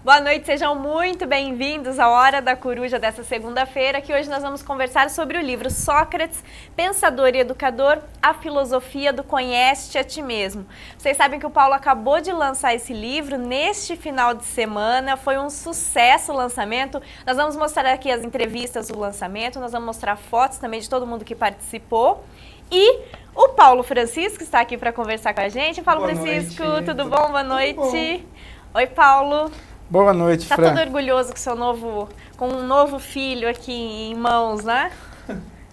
Boa noite, sejam muito bem-vindos à Hora da Coruja dessa segunda-feira, que hoje nós vamos conversar sobre o livro Sócrates, Pensador e Educador, a filosofia do conhece-te a ti mesmo. Vocês sabem que o Paulo acabou de lançar esse livro neste final de semana, foi um sucesso o lançamento. Nós vamos mostrar aqui as entrevistas do lançamento, nós vamos mostrar fotos também de todo mundo que participou. E o Paulo Francisco está aqui para conversar com a gente. Paulo Francisco, tudo bom? Boa noite. Oi, Paulo. Boa noite, Fran. Tá todo orgulhoso com um novo filho aqui em mãos, né?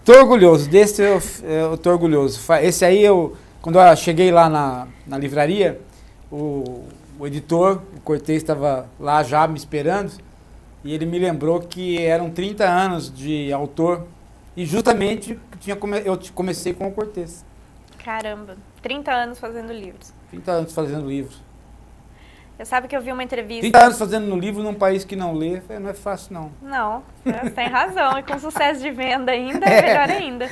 Tô orgulhoso, desse eu tô orgulhoso. Esse aí, quando eu cheguei lá na livraria, o editor, o Cortez, estava lá já me esperando, e ele me lembrou que eram 30 anos de autor, e justamente eu comecei com o Cortez. Caramba, 30 anos fazendo livros. 30 anos fazendo livros. Você sabe que eu vi uma entrevista... 30 anos fazendo livro num país que não lê, não é fácil, não. Não, você tem razão. E com sucesso de venda ainda, é melhor ainda.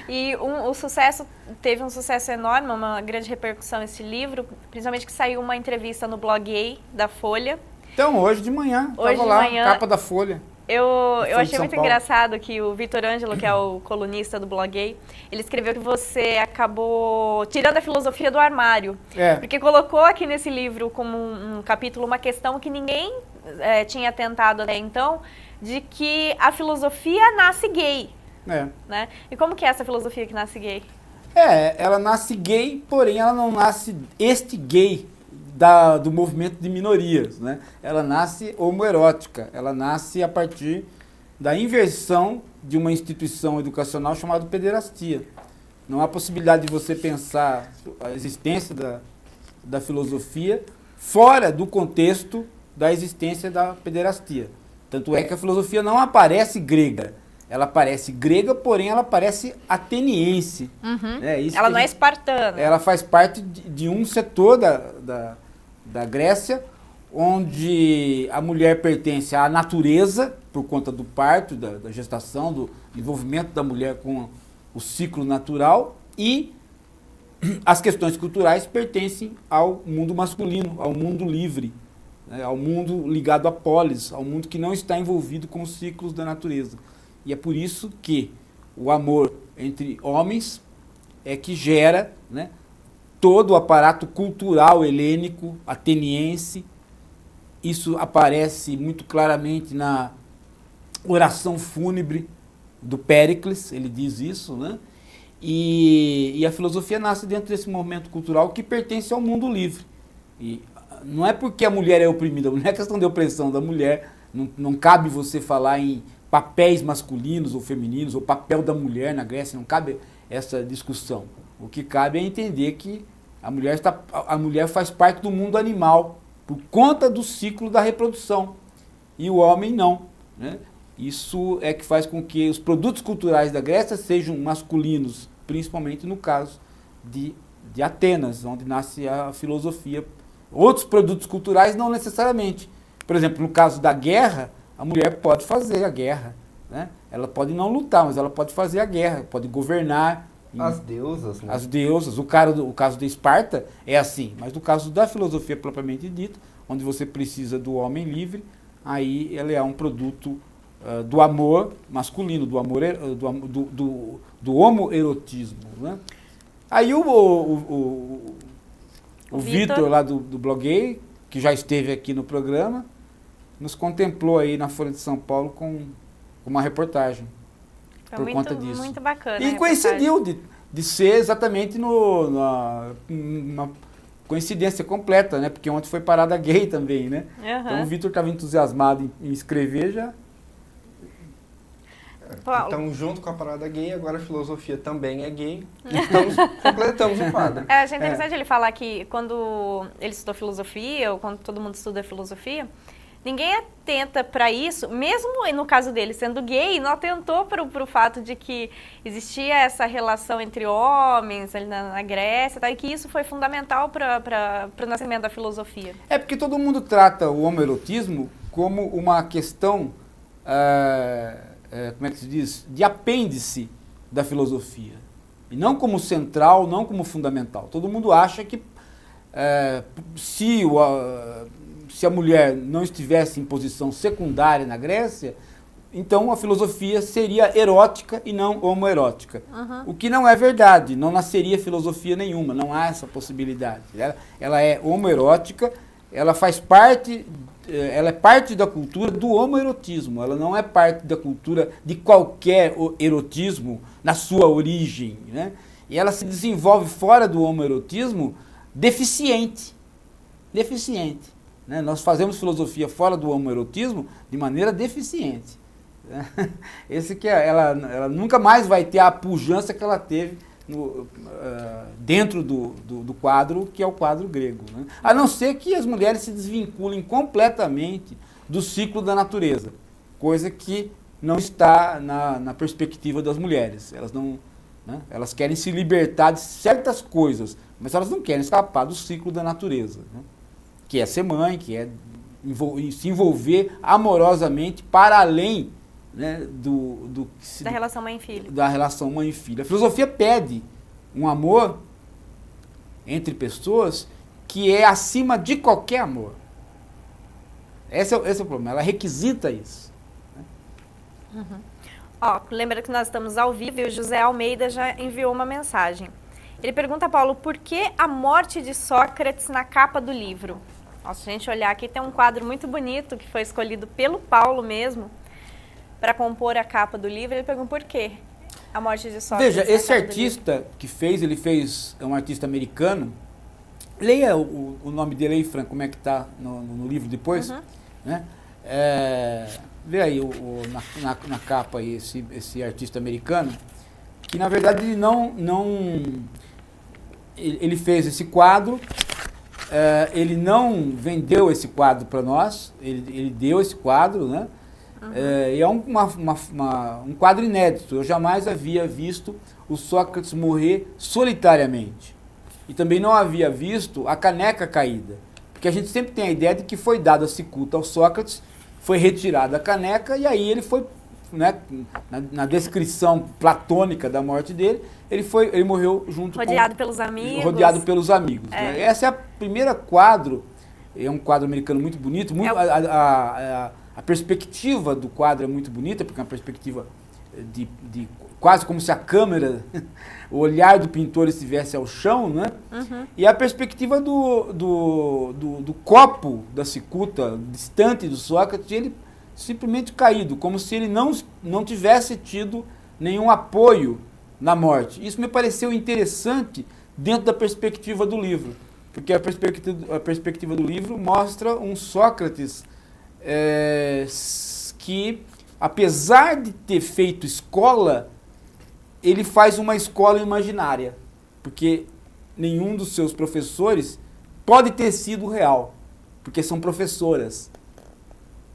E o sucesso, teve um sucesso enorme, uma grande repercussão esse livro, principalmente que saiu uma entrevista no Blog Gay da Folha. Então, hoje de manhã, estava lá, capa da Folha. Eu achei muito engraçado que o Vitor Ângelo, que é o colunista do Blog Gay, ele escreveu que você acabou tirando a filosofia do armário. Porque colocou aqui nesse livro como um capítulo uma questão que ninguém tinha tentado até então, de que a filosofia nasce gay. Né? E como que é essa filosofia que nasce gay? Ela nasce gay, porém ela não nasce gay do movimento de minorias, né? Ela nasce homoerótica, ela nasce a partir da inversão de uma instituição educacional chamada pederastia. Não há possibilidade de você pensar a existência da filosofia fora do contexto da existência da pederastia. Tanto é que a filosofia não aparece grega. Ela aparece grega, porém ela aparece ateniense. Uhum. Ela não é espartana. Ela faz parte de um setor da Grécia, onde a mulher pertence à natureza, por conta do parto, da gestação, do envolvimento da mulher com o ciclo natural, e as questões culturais pertencem ao mundo masculino, ao mundo livre, né, ao mundo ligado à polis, ao mundo que não está envolvido com os ciclos da natureza. E é por isso que o amor entre homens é que gera, né, todo o aparato cultural helênico, ateniense. Isso aparece muito claramente na oração fúnebre do Péricles, ele diz isso, né? E a filosofia nasce dentro desse movimento cultural que pertence ao mundo livre. E não é porque a mulher é oprimida, não é questão de opressão da mulher, não cabe você falar em papéis masculinos ou femininos, ou papel da mulher na Grécia, não cabe essa discussão. O que cabe é entender que a mulher faz parte do mundo animal, por conta do ciclo da reprodução, e o homem não, né? Isso é que faz com que os produtos culturais da Grécia sejam masculinos, principalmente no caso de Atenas, onde nasce a filosofia. Outros produtos culturais não necessariamente. Por exemplo, no caso da guerra, a mulher pode fazer a guerra, né? Ela pode não lutar, mas ela pode fazer a guerra, pode governar. As deusas, né? As deusas. O caso de Esparta é assim, mas no caso da filosofia propriamente dita, onde você precisa do homem livre, aí ela é um produto do amor masculino, do amor do homoerotismo, né? Aí o Vitor lá do Blog Gay, que já esteve aqui no programa, nos contemplou aí na Folha de São Paulo com uma reportagem. Foi por conta disso. Muito bacana. E coincidiu de ser exatamente uma coincidência completa, né? Porque ontem foi parada gay também, né? Uhum. Então o Vitor estava entusiasmado em escrever já. Então, junto com a parada gay, agora a filosofia também é gay. Completamos o quadro. Achei interessante ele falar que quando ele estudou filosofia, ou quando todo mundo estuda filosofia, ninguém atenta para isso, mesmo no caso dele sendo gay, não atentou para o fato de que existia essa relação entre homens ali na Grécia, tá, e que isso foi fundamental para o nascimento da filosofia. É porque todo mundo trata o homoerotismo como uma questão, como é que se diz, de apêndice da filosofia. E não como central, se se a mulher não estivesse em posição secundária na Grécia, então a filosofia seria erótica e não homoerótica. O que não é verdade, não nasceria filosofia nenhuma, não há essa possibilidade. Ela é homoerótica, ela faz parte, ela é parte da cultura do homoerotismo, ela não é parte da cultura de qualquer erotismo na sua origem, né? E ela se desenvolve fora do homoerotismo deficiente. Né? Nós fazemos filosofia fora do homoerotismo de maneira deficiente. Esse que ela nunca mais vai ter a pujança que ela teve dentro do quadro, que é o quadro grego. Né? A não ser que as mulheres se desvinculem completamente do ciclo da natureza, coisa que não está na perspectiva das mulheres. Elas não, né? Elas querem se libertar de certas coisas, mas elas não querem escapar do ciclo da natureza, né? Que é ser mãe, que é se envolver amorosamente para além, né, da relação mãe e filho. Da relação mãe e filho. A filosofia pede um amor entre pessoas que é acima de qualquer amor. Esse é o problema, ela requisita isso. Né? Ó, lembra que nós estamos ao vivo e o José Almeida já enviou uma mensagem. Ele pergunta, Paulo, por que a morte de Sócrates na capa do livro? Nossa, se a gente olhar aqui, tem um quadro muito bonito que foi escolhido pelo Paulo mesmo para compor a capa do livro. Ele pergunta por quê a morte de Sócrates. Veja, esse artista que fez, é um artista americano. Leia o nome dele aí, Franco, como é que está no livro depois. Né? Vê aí na capa aí esse artista americano, que na verdade ele fez esse quadro, ele não vendeu esse quadro para nós, ele deu esse quadro, né? E é um quadro inédito. Eu jamais havia visto o Sócrates morrer solitariamente. E também não havia visto a caneca caída. Porque a gente sempre tem a ideia de que foi dado a cicuta ao Sócrates, foi retirada a caneca e aí ele foi, né, na descrição platônica da morte dele, ele morreu rodeado pelos amigos. Rodeado pelos amigos. Né? Esse é o primeiro quadro, é um quadro americano muito bonito, a perspectiva do quadro é muito bonita, porque é uma perspectiva de quase como se a câmera, o olhar do pintor estivesse ao chão, né? E a perspectiva do copo da cicuta, distante do Sócrates, ele simplesmente caído, como se ele não tivesse tido nenhum apoio na morte. Isso me pareceu interessante dentro da perspectiva do livro, porque a perspectiva do livro mostra um Sócrates que, apesar de ter feito escola, ele faz uma escola imaginária, porque nenhum dos seus professores pode ter sido real, porque são professoras.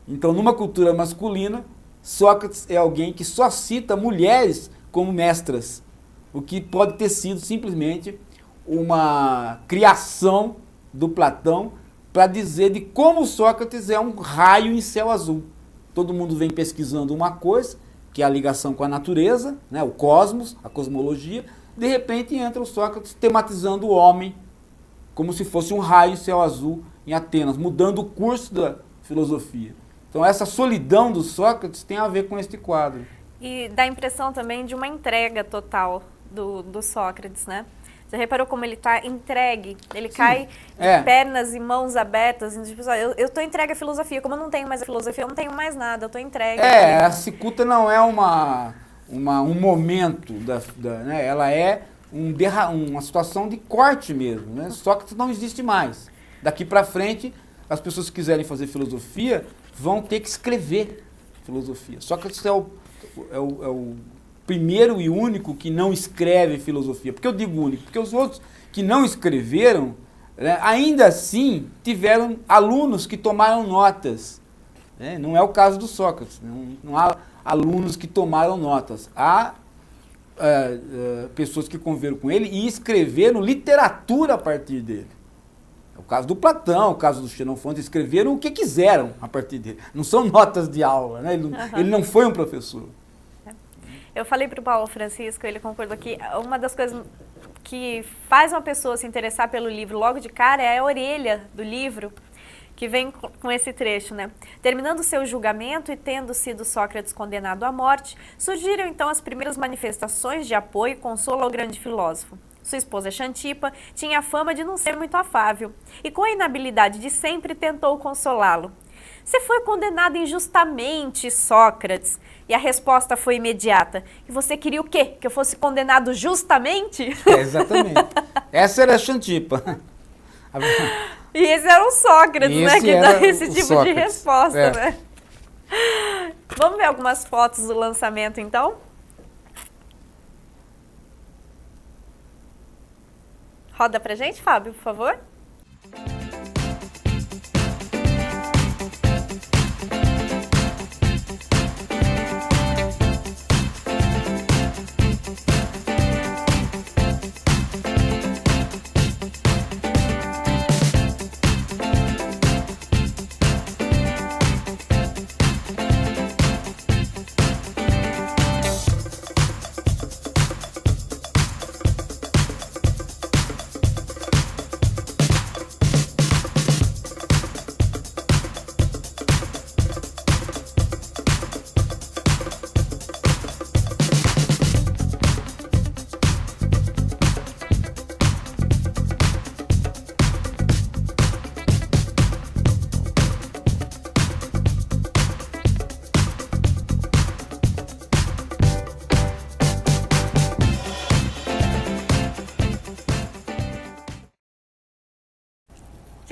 Então, numa cultura masculina, Sócrates é alguém que só cita mulheres como mestras, o que pode ter sido simplesmente uma criação do Platão para dizer de como Sócrates é um raio em céu azul. Todo mundo vem pesquisando uma coisa, que é a ligação com a natureza, né, o cosmos, a cosmologia. De repente entra o Sócrates tematizando o homem como se fosse um raio em céu azul em Atenas, mudando o curso da filosofia. Então essa solidão do Sócrates tem a ver com este quadro. E dá a impressão também de uma entrega total do Sócrates, né? Você reparou como ele está entregue? Ele Sim. cai de pernas e mãos abertas. Tipo, eu estou entregue à filosofia. Como eu não tenho mais a filosofia, eu não tenho mais nada. Eu estou entregue. A cicuta não é um momento, né? Ela é uma situação de corte mesmo. Né? Sócrates não existe mais. Daqui para frente, as pessoas que quiserem fazer filosofia vão ter que escrever filosofia. Sócrates é o primeiro e único que não escreve filosofia. Por que eu digo único? Porque os outros que não escreveram, né, ainda assim tiveram alunos que tomaram notas. Né? Não é o caso do Sócrates. Não há alunos que tomaram notas. Há pessoas que conviveram com ele e escreveram literatura a partir dele. É o caso do Platão, o caso do Xenofonte, escreveram o que quiseram a partir dele. Não são notas de aula, né? Ele não foi um professor. Eu falei para o Paulo Francisco, ele concordou que uma das coisas que faz uma pessoa se interessar pelo livro logo de cara é a orelha do livro, que vem com esse trecho, né? Terminando seu julgamento e tendo sido Sócrates condenado à morte, surgiram então as primeiras manifestações de apoio e consolo ao grande filósofo. Sua esposa Xantipa tinha a fama de não ser muito afável e, com a inabilidade de sempre, tentou consolá-lo. Você foi condenado injustamente, Sócrates. E a resposta foi imediata. E você queria o quê? Que eu fosse condenado justamente? Exatamente. Essa era a Xantipa. E esse era o Sócrates, né? Que dá esse tipo Sócrates. De resposta, É. né? Vamos ver algumas fotos do lançamento, então? Roda pra gente, Fábio, por favor.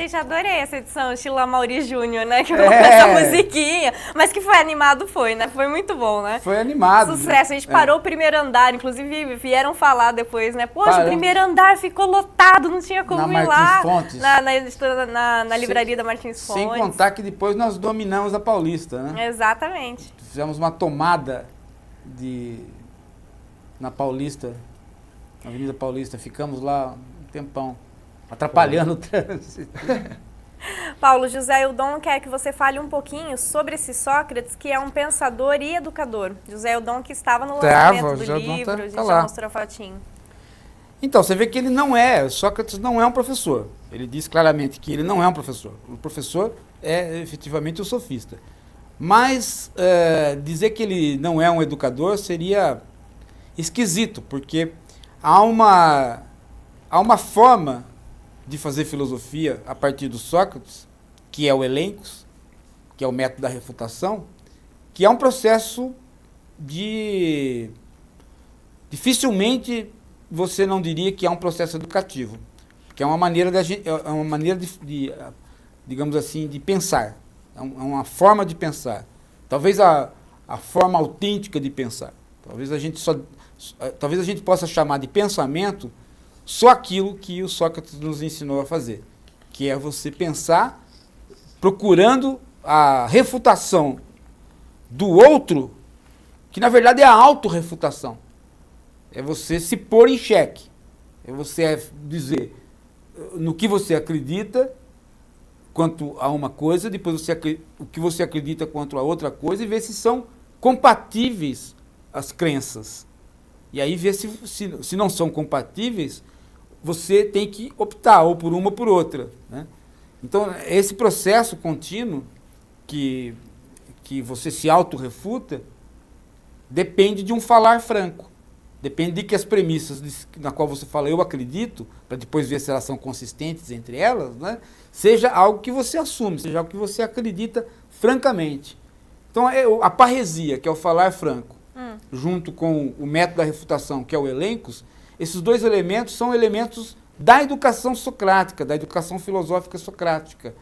Gente, adorei essa edição, estilo Amaury Júnior, né? Que colocou essa musiquinha. Mas que foi animado, foi, né? Foi muito bom, né? Foi animado. Sucesso. A gente parou o primeiro andar, inclusive vieram falar depois, né? Poxa, Paramos. o primeiro andar ficou lotado, não tinha como Na ir lá. Martins Fontes. Na livraria da Martins Fontes. Sem contar que depois nós dominamos a Paulista, né? Exatamente. Fizemos uma tomada na Paulista, na Avenida Paulista. Ficamos lá um tempão, atrapalhando o trânsito. Paulo, José Eudon quer que você fale um pouquinho sobre esse Sócrates, que é um pensador e educador. José Eudon que estava no lançamento do livro, a gente já mostrou a fotinho. Então, você vê que Sócrates não é um professor. Ele diz claramente que ele não é um professor. O professor é efetivamente o sofista. Mas dizer que ele não é um educador seria esquisito, porque há uma forma de fazer filosofia a partir do Sócrates, que é o elencos, que é o método da refutação, que é um processo dificilmente você não diria que é um processo educativo, que é uma maneira digamos assim, de pensar, é uma forma de pensar, talvez a forma autêntica de pensar, talvez a gente possa chamar de pensamento só aquilo que o Sócrates nos ensinou a fazer, que é você pensar procurando a refutação do outro, que na verdade é a autorrefutação. É você se pôr em xeque. É você dizer no que você acredita quanto a uma coisa, depois o que você acredita quanto a outra coisa e ver se são compatíveis as crenças. E aí ver se não são compatíveis, você tem que optar ou por uma ou por outra, né? Então, esse processo contínuo que você se autorrefuta depende de um falar franco. Depende de que as premissas na qual você fala, eu acredito, para depois ver se elas são consistentes entre elas, né? Seja algo que você assume, seja algo que você acredita francamente. Então, a parresia, que é o falar franco, junto com o método da refutação, que é o elencos, esses dois elementos são elementos da educação socrática, da educação filosófica socrática.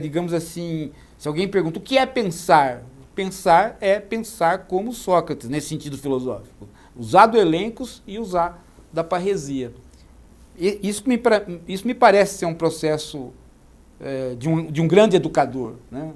Digamos assim, se alguém pergunta o que é pensar, pensar é pensar como Sócrates, nesse sentido filosófico. Usar do elencos e usar da parresia. Isso me parece ser um processo de um grande educador, né?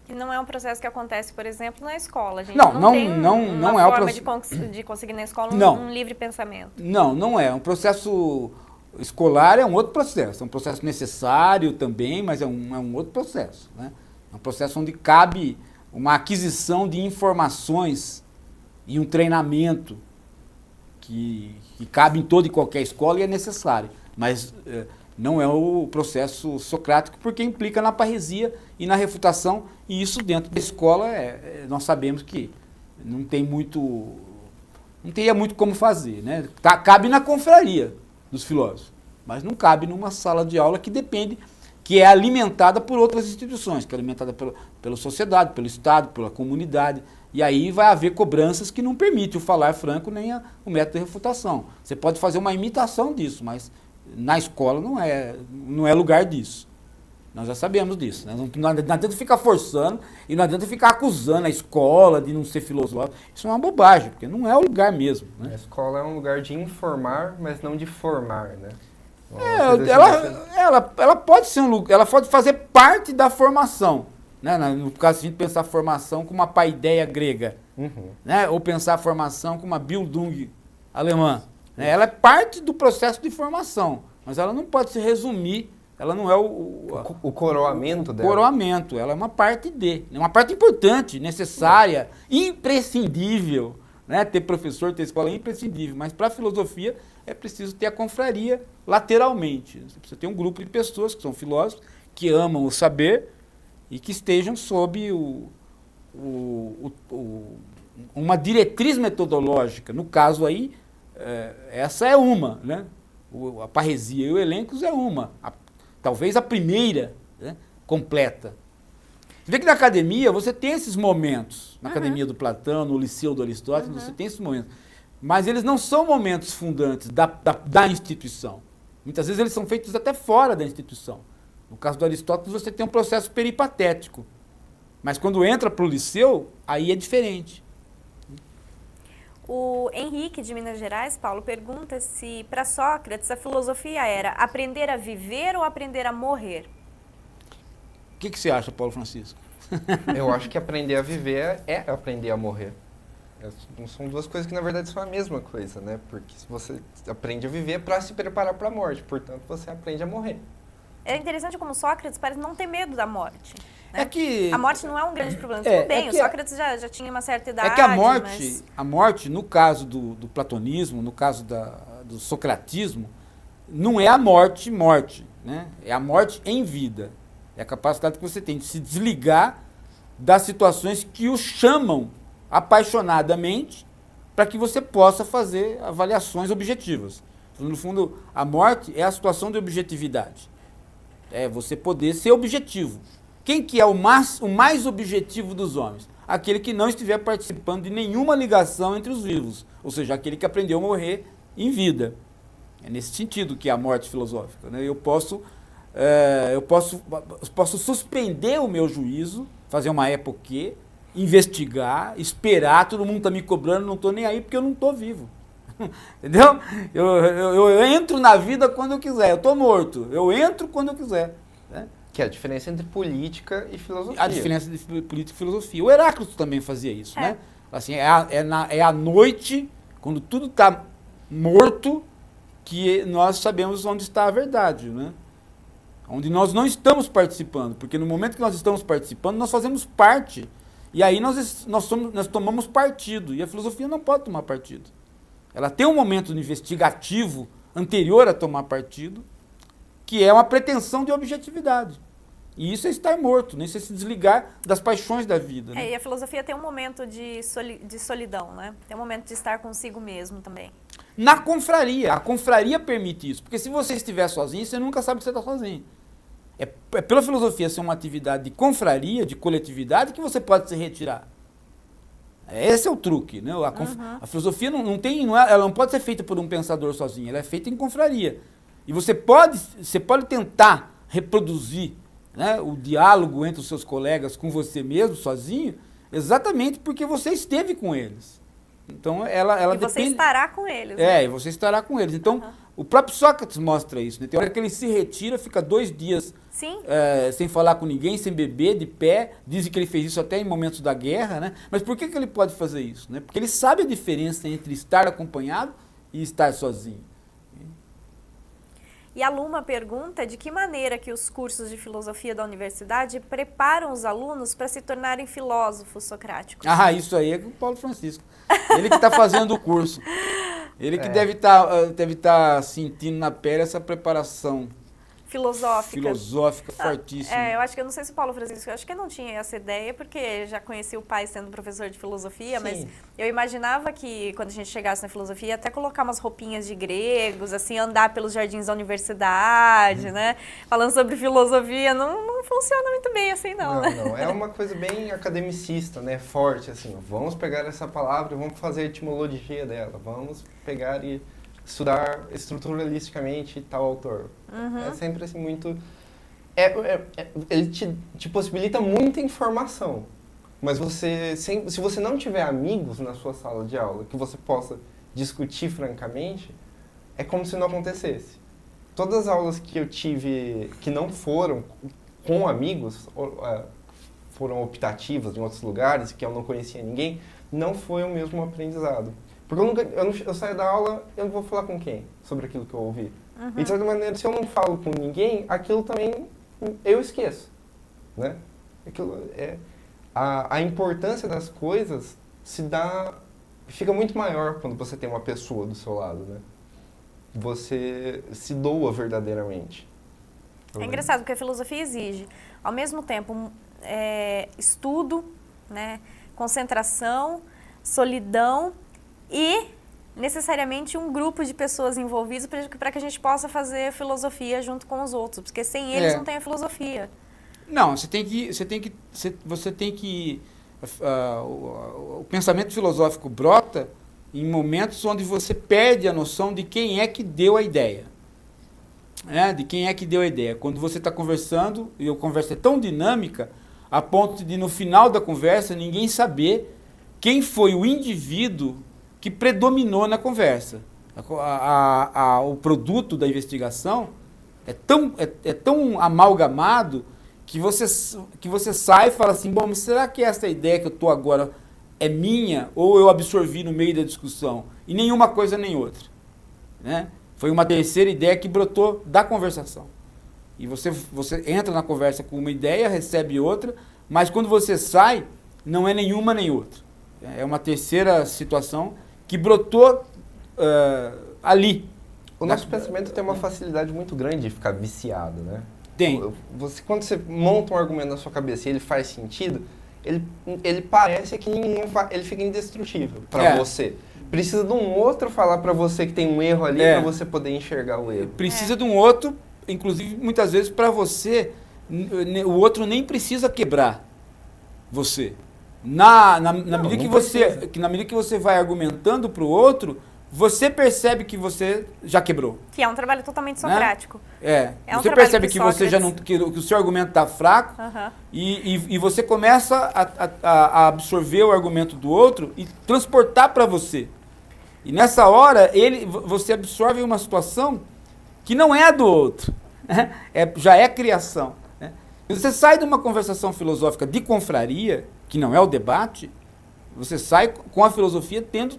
E não é um processo que acontece, por exemplo, na escola. A gente Não tem uma é o forma processo de conseguir na escola um livre pensamento. Não é. Um processo escolar é um outro processo. É um processo necessário também, mas é um outro processo, né? É um processo onde cabe uma aquisição de informações e um treinamento que cabe em toda e qualquer escola e é necessário. mas não é o processo socrático, porque implica na parresia e na refutação, e isso dentro da escola nós sabemos que não teria muito como fazer, né? Cabe na confraria dos filósofos, mas não cabe numa sala de aula que é alimentada por outras instituições, que é alimentada pela sociedade, pelo Estado, pela comunidade, e aí vai haver cobranças que não permitem o falar franco nem o método de refutação. Você pode fazer uma imitação disso, mas na escola não é lugar disso. Nós já sabemos disso. Né? Não adianta ficar forçando e não adianta ficar acusando a escola de não ser filosófica. Isso é uma bobagem, porque não é o lugar mesmo. Né? A escola é um lugar de informar, mas não de formar, né? Ela pode ser ela pode fazer parte da formação. Né? No caso, se a gente pensar a formação como uma paideia grega, né? Ou pensar a formação como uma Bildung alemã. Né? Ela é parte do processo de formação, mas ela não pode se resumir. Ela não é o coroamento dela. Coroamento, ela é uma parte uma parte importante, necessária, imprescindível. Né? Ter professor, ter escola é imprescindível, mas para a filosofia é preciso ter a confraria lateralmente. Você precisa ter um grupo de pessoas que são filósofos, que amam o saber e que estejam sob uma diretriz metodológica. No caso aí, essa é uma, né? A parresia e o Elencos é uma. Talvez a primeira, né, completa. Você vê que na academia você tem esses momentos. Na academia do Platão, no Liceu do Aristóteles, você tem esses momentos. Mas eles não são momentos fundantes da instituição. Muitas vezes eles são feitos até fora da instituição. No caso do Aristóteles, você tem um processo peripatético. Mas quando entra para o Liceu, aí é diferente. O Henrique, de Minas Gerais, Paulo, pergunta se, para Sócrates, a filosofia era aprender a viver ou aprender a morrer? O que você acha, Paulo Francisco? Eu acho que aprender a viver é aprender a morrer. São duas coisas que, na verdade, são a mesma coisa, né? Porque se você aprende a viver para se preparar para a morte, portanto, você aprende a morrer. É interessante como Sócrates parece não ter medo da morte. Né? É que... A morte não é um grande problema. Tudo bem, o Sócrates já tinha uma certa idade. É que a morte, no caso do platonismo, no caso do socratismo, não é a morte, né? É a morte em vida. É a capacidade que você tem de se desligar das situações que o chamam apaixonadamente para que você possa fazer avaliações objetivas. No fundo, a morte é a situação de objetividade. É você poder ser objetivo. Quem que é o mais objetivo dos homens? Aquele que não estiver participando de nenhuma ligação entre os vivos, ou seja, aquele que aprendeu a morrer em vida. É nesse sentido que é a morte filosófica. Né? Eu posso suspender o meu juízo, fazer uma époque, investigar, esperar, todo mundo está me cobrando, não estou nem aí porque eu não estou vivo. Entendeu? Eu entro na vida quando eu quiser, eu estou morto, eu entro quando eu quiser. Né? Que é a diferença entre política e filosofia. A diferença entre política e filosofia. O Heráclito também fazia isso, né? Assim, é à noite, quando tudo está morto, que nós sabemos onde está a verdade, né? Onde nós não estamos participando, porque no momento que nós estamos participando, nós fazemos parte. E aí nós tomamos partido, e a filosofia não pode tomar partido. Ela tem um momento investigativo anterior a tomar partido, que é uma pretensão de objetividade. E isso é estar morto, né? Isso é se desligar das paixões da vida. Né? E a filosofia tem um momento de solidão, né? Tem um momento de estar consigo mesmo também. Na confraria. A confraria permite isso. Porque se você estiver sozinho, você nunca sabe que você está sozinho. É pela filosofia ser uma atividade de confraria, de coletividade, que você pode se retirar. Esse é o truque. Né? A filosofia ela não pode ser feita por um pensador sozinho, ela é feita em confraria. E você pode tentar reproduzir, né, o diálogo entre os seus colegas com você mesmo, sozinho, exatamente porque você esteve com eles. Então, ela e você depende... estará com eles. Né? E você estará com eles. Então, o próprio Sócrates mostra isso. Né? Tem hora que ele se retira, fica 2 dias sem falar com ninguém, sem beber, de pé. Dizem que ele fez isso até em momentos da guerra. Né? Mas por que ele pode fazer isso? Né? Porque ele sabe a diferença entre estar acompanhado e estar sozinho. E a Luma pergunta de que maneira que os cursos de filosofia da universidade preparam os alunos para se tornarem filósofos socráticos. Ah, isso aí é com o Paulo Francisco. Ele que está fazendo o curso. Ele que deve estar sentindo na pele essa preparação filosófica fortíssima. Eu acho que, eu não sei se o Paulo Francisco, eu acho que eu não tinha essa ideia, porque já conheci o pai sendo professor de filosofia, Sim. mas eu imaginava que quando a gente chegasse na filosofia, ia até colocar umas roupinhas de gregos, assim, andar pelos jardins da universidade, né? Falando sobre filosofia, não funciona muito bem assim, não, né? Não, é uma coisa bem academicista, né? Forte, assim, vamos pegar essa palavra e vamos fazer a etimologia dela, vamos pegar e estudar estruturalisticamente tal autor. É sempre assim muito... ele te possibilita muita informação, mas se você não tiver amigos na sua sala de aula que você possa discutir francamente, é como se não acontecesse. Todas as aulas que eu tive que não foram com amigos, foram optativas em outros lugares, que eu não conhecia ninguém, não foi o mesmo aprendizado. Porque eu saio da aula, eu vou falar com quem sobre aquilo que eu ouvi. E de certa maneira, se eu não falo com ninguém, aquilo também eu esqueço, né? A importância das coisas fica muito maior quando você tem uma pessoa do seu lado, né? Você se doa verdadeiramente. É engraçado, porque a filosofia exige, ao mesmo tempo, estudo, né? Concentração, solidão, e necessariamente um grupo de pessoas envolvidas para que a gente possa fazer filosofia junto com os outros, porque sem eles não tem a filosofia. Não, o pensamento filosófico brota em momentos onde você perde a noção de quem é que deu a ideia. De quem é que deu a ideia. Quando você está conversando, e a conversa é tão dinâmica, a ponto de no final da conversa ninguém saber quem foi o indivíduo que predominou na conversa. O produto da investigação é tão amalgamado que você sai e fala assim, bom, mas será que essa ideia que eu estou agora é minha ou eu absorvi no meio da discussão? E nenhuma coisa nem outra. Né? Foi uma terceira ideia que brotou da conversação. E você entra na conversa com uma ideia, recebe outra, mas quando você sai, não é nenhuma nem outra. É uma terceira situação que brotou ali. O nosso pensamento tem uma facilidade muito grande de ficar viciado, né? Tem. Quando você monta um argumento na sua cabeça e ele faz sentido, ele parece que ele fica indestrutível para você. Precisa de um outro falar para você que tem um erro ali para você poder enxergar o erro. Precisa de um outro, inclusive muitas vezes para você, o outro nem precisa quebrar você. Na medida que você vai argumentando para o outro, você percebe que você já quebrou. Que é um trabalho totalmente socrático. Você percebe que você já não, que o seu argumento está fraco e você começa a absorver o argumento do outro e transportar para você. E nessa hora você absorve uma situação que não é a do outro, já é criação. Né? Você sai de uma conversação filosófica de confraria, que não é o debate, você sai com a filosofia tendo...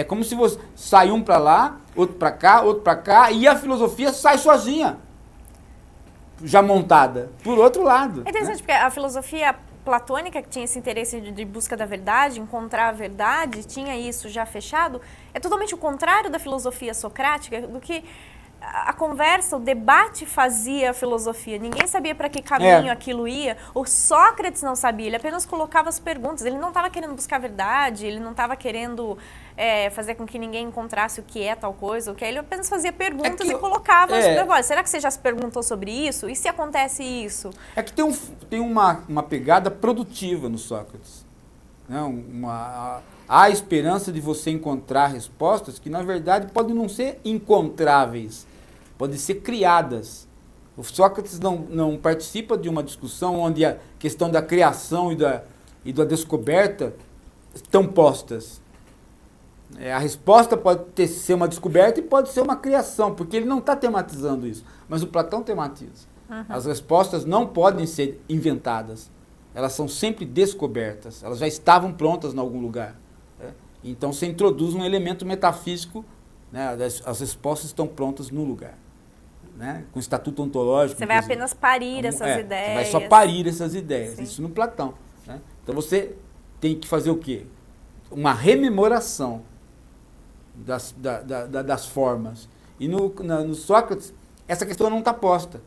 como se você sai um para lá, outro para cá, e a filosofia sai sozinha, já montada, por outro lado. É interessante, porque a filosofia platônica, que tinha esse interesse de busca da verdade, encontrar a verdade, tinha isso já fechado, é totalmente o contrário da filosofia socrática, do que a conversa, o debate fazia a filosofia. Ninguém sabia para que caminho aquilo ia. O Sócrates não sabia, ele apenas colocava as perguntas. Ele não estava querendo buscar a verdade, ele não estava querendo fazer com que ninguém encontrasse o que é tal coisa, o que é. Ele apenas fazia perguntas e colocava as perguntas. Será que você já se perguntou sobre isso? E se acontece isso? É que tem uma pegada produtiva no Sócrates. Né? Há a esperança de você encontrar respostas que, na verdade, podem não ser encontráveis, podem ser criadas. O Sócrates não participa de uma discussão onde a questão da criação e da descoberta estão postas. A resposta pode ser uma descoberta e pode ser uma criação, porque ele não está tematizando isso. Mas o Platão tematiza. As respostas não podem ser inventadas. Elas são sempre descobertas. Elas já estavam prontas em algum lugar. Então você introduz um elemento metafísico, né? As respostas estão prontas no lugar. Né? Com estatuto ontológico. Você vai apenas parir essas ideias. Você vai só parir essas ideias. Sim. Isso no Platão. Né? Então você tem que fazer o quê? Uma rememoração das formas. E no Sócrates, essa questão não está posta.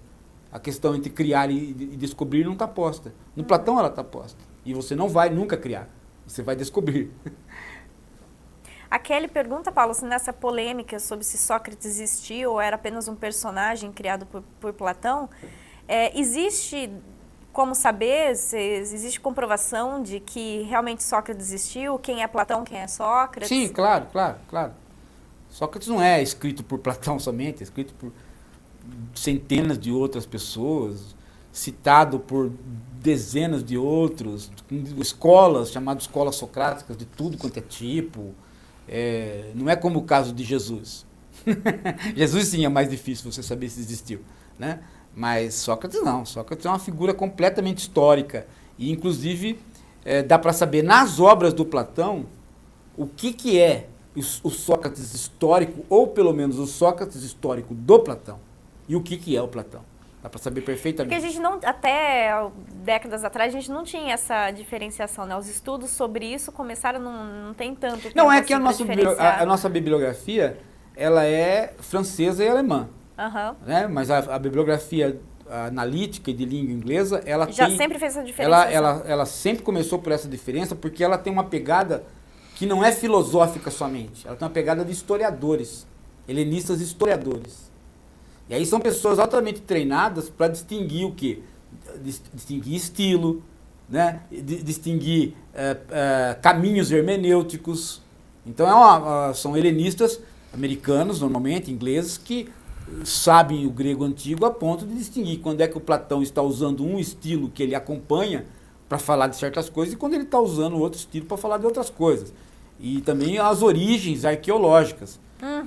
A questão entre criar e descobrir não está posta. No Platão ela está posta. E você não vai nunca criar, você vai descobrir. A Kelly pergunta, Paulo, se nessa polêmica sobre se Sócrates existiu ou era apenas um personagem criado por Platão, existe como saber, se existe comprovação de que realmente Sócrates existiu? Quem é Platão, quem é Sócrates? Sim, claro. Sócrates não é escrito por Platão somente, é escrito por centenas de outras pessoas, citado por dezenas de outros, escolas, chamadas escolas socráticas, de tudo quanto é tipo. Não é como o caso de Jesus. Jesus sim é mais difícil você saber se existiu, né? Mas Sócrates não. Sócrates é uma figura completamente histórica. E, inclusive, dá para saber nas obras do Platão o que é o Sócrates histórico, ou pelo menos o Sócrates histórico do Platão. E o que é o Platão. Dá para saber perfeitamente. Porque a gente não, até décadas atrás, a gente não tinha essa diferenciação, né? Os estudos sobre isso começaram, não tem tanto tempo. Não, é que assim a nossa bibliografia, ela é francesa e alemã. Né? Mas a bibliografia analítica e de língua inglesa, ela sempre fez essa diferença. Ela sempre começou por essa diferença, porque ela tem uma pegada que não é filosófica somente. Ela tem uma pegada de historiadores, helenistas historiadores. E aí são pessoas altamente treinadas para distinguir o quê? Distinguir estilo, né? Distinguir caminhos hermenêuticos. Então são helenistas americanos, normalmente, ingleses, que sabem o grego antigo a ponto de distinguir quando é que o Platão está usando um estilo que ele acompanha para falar de certas coisas e quando ele está usando outro estilo para falar de outras coisas. E também as origens arqueológicas.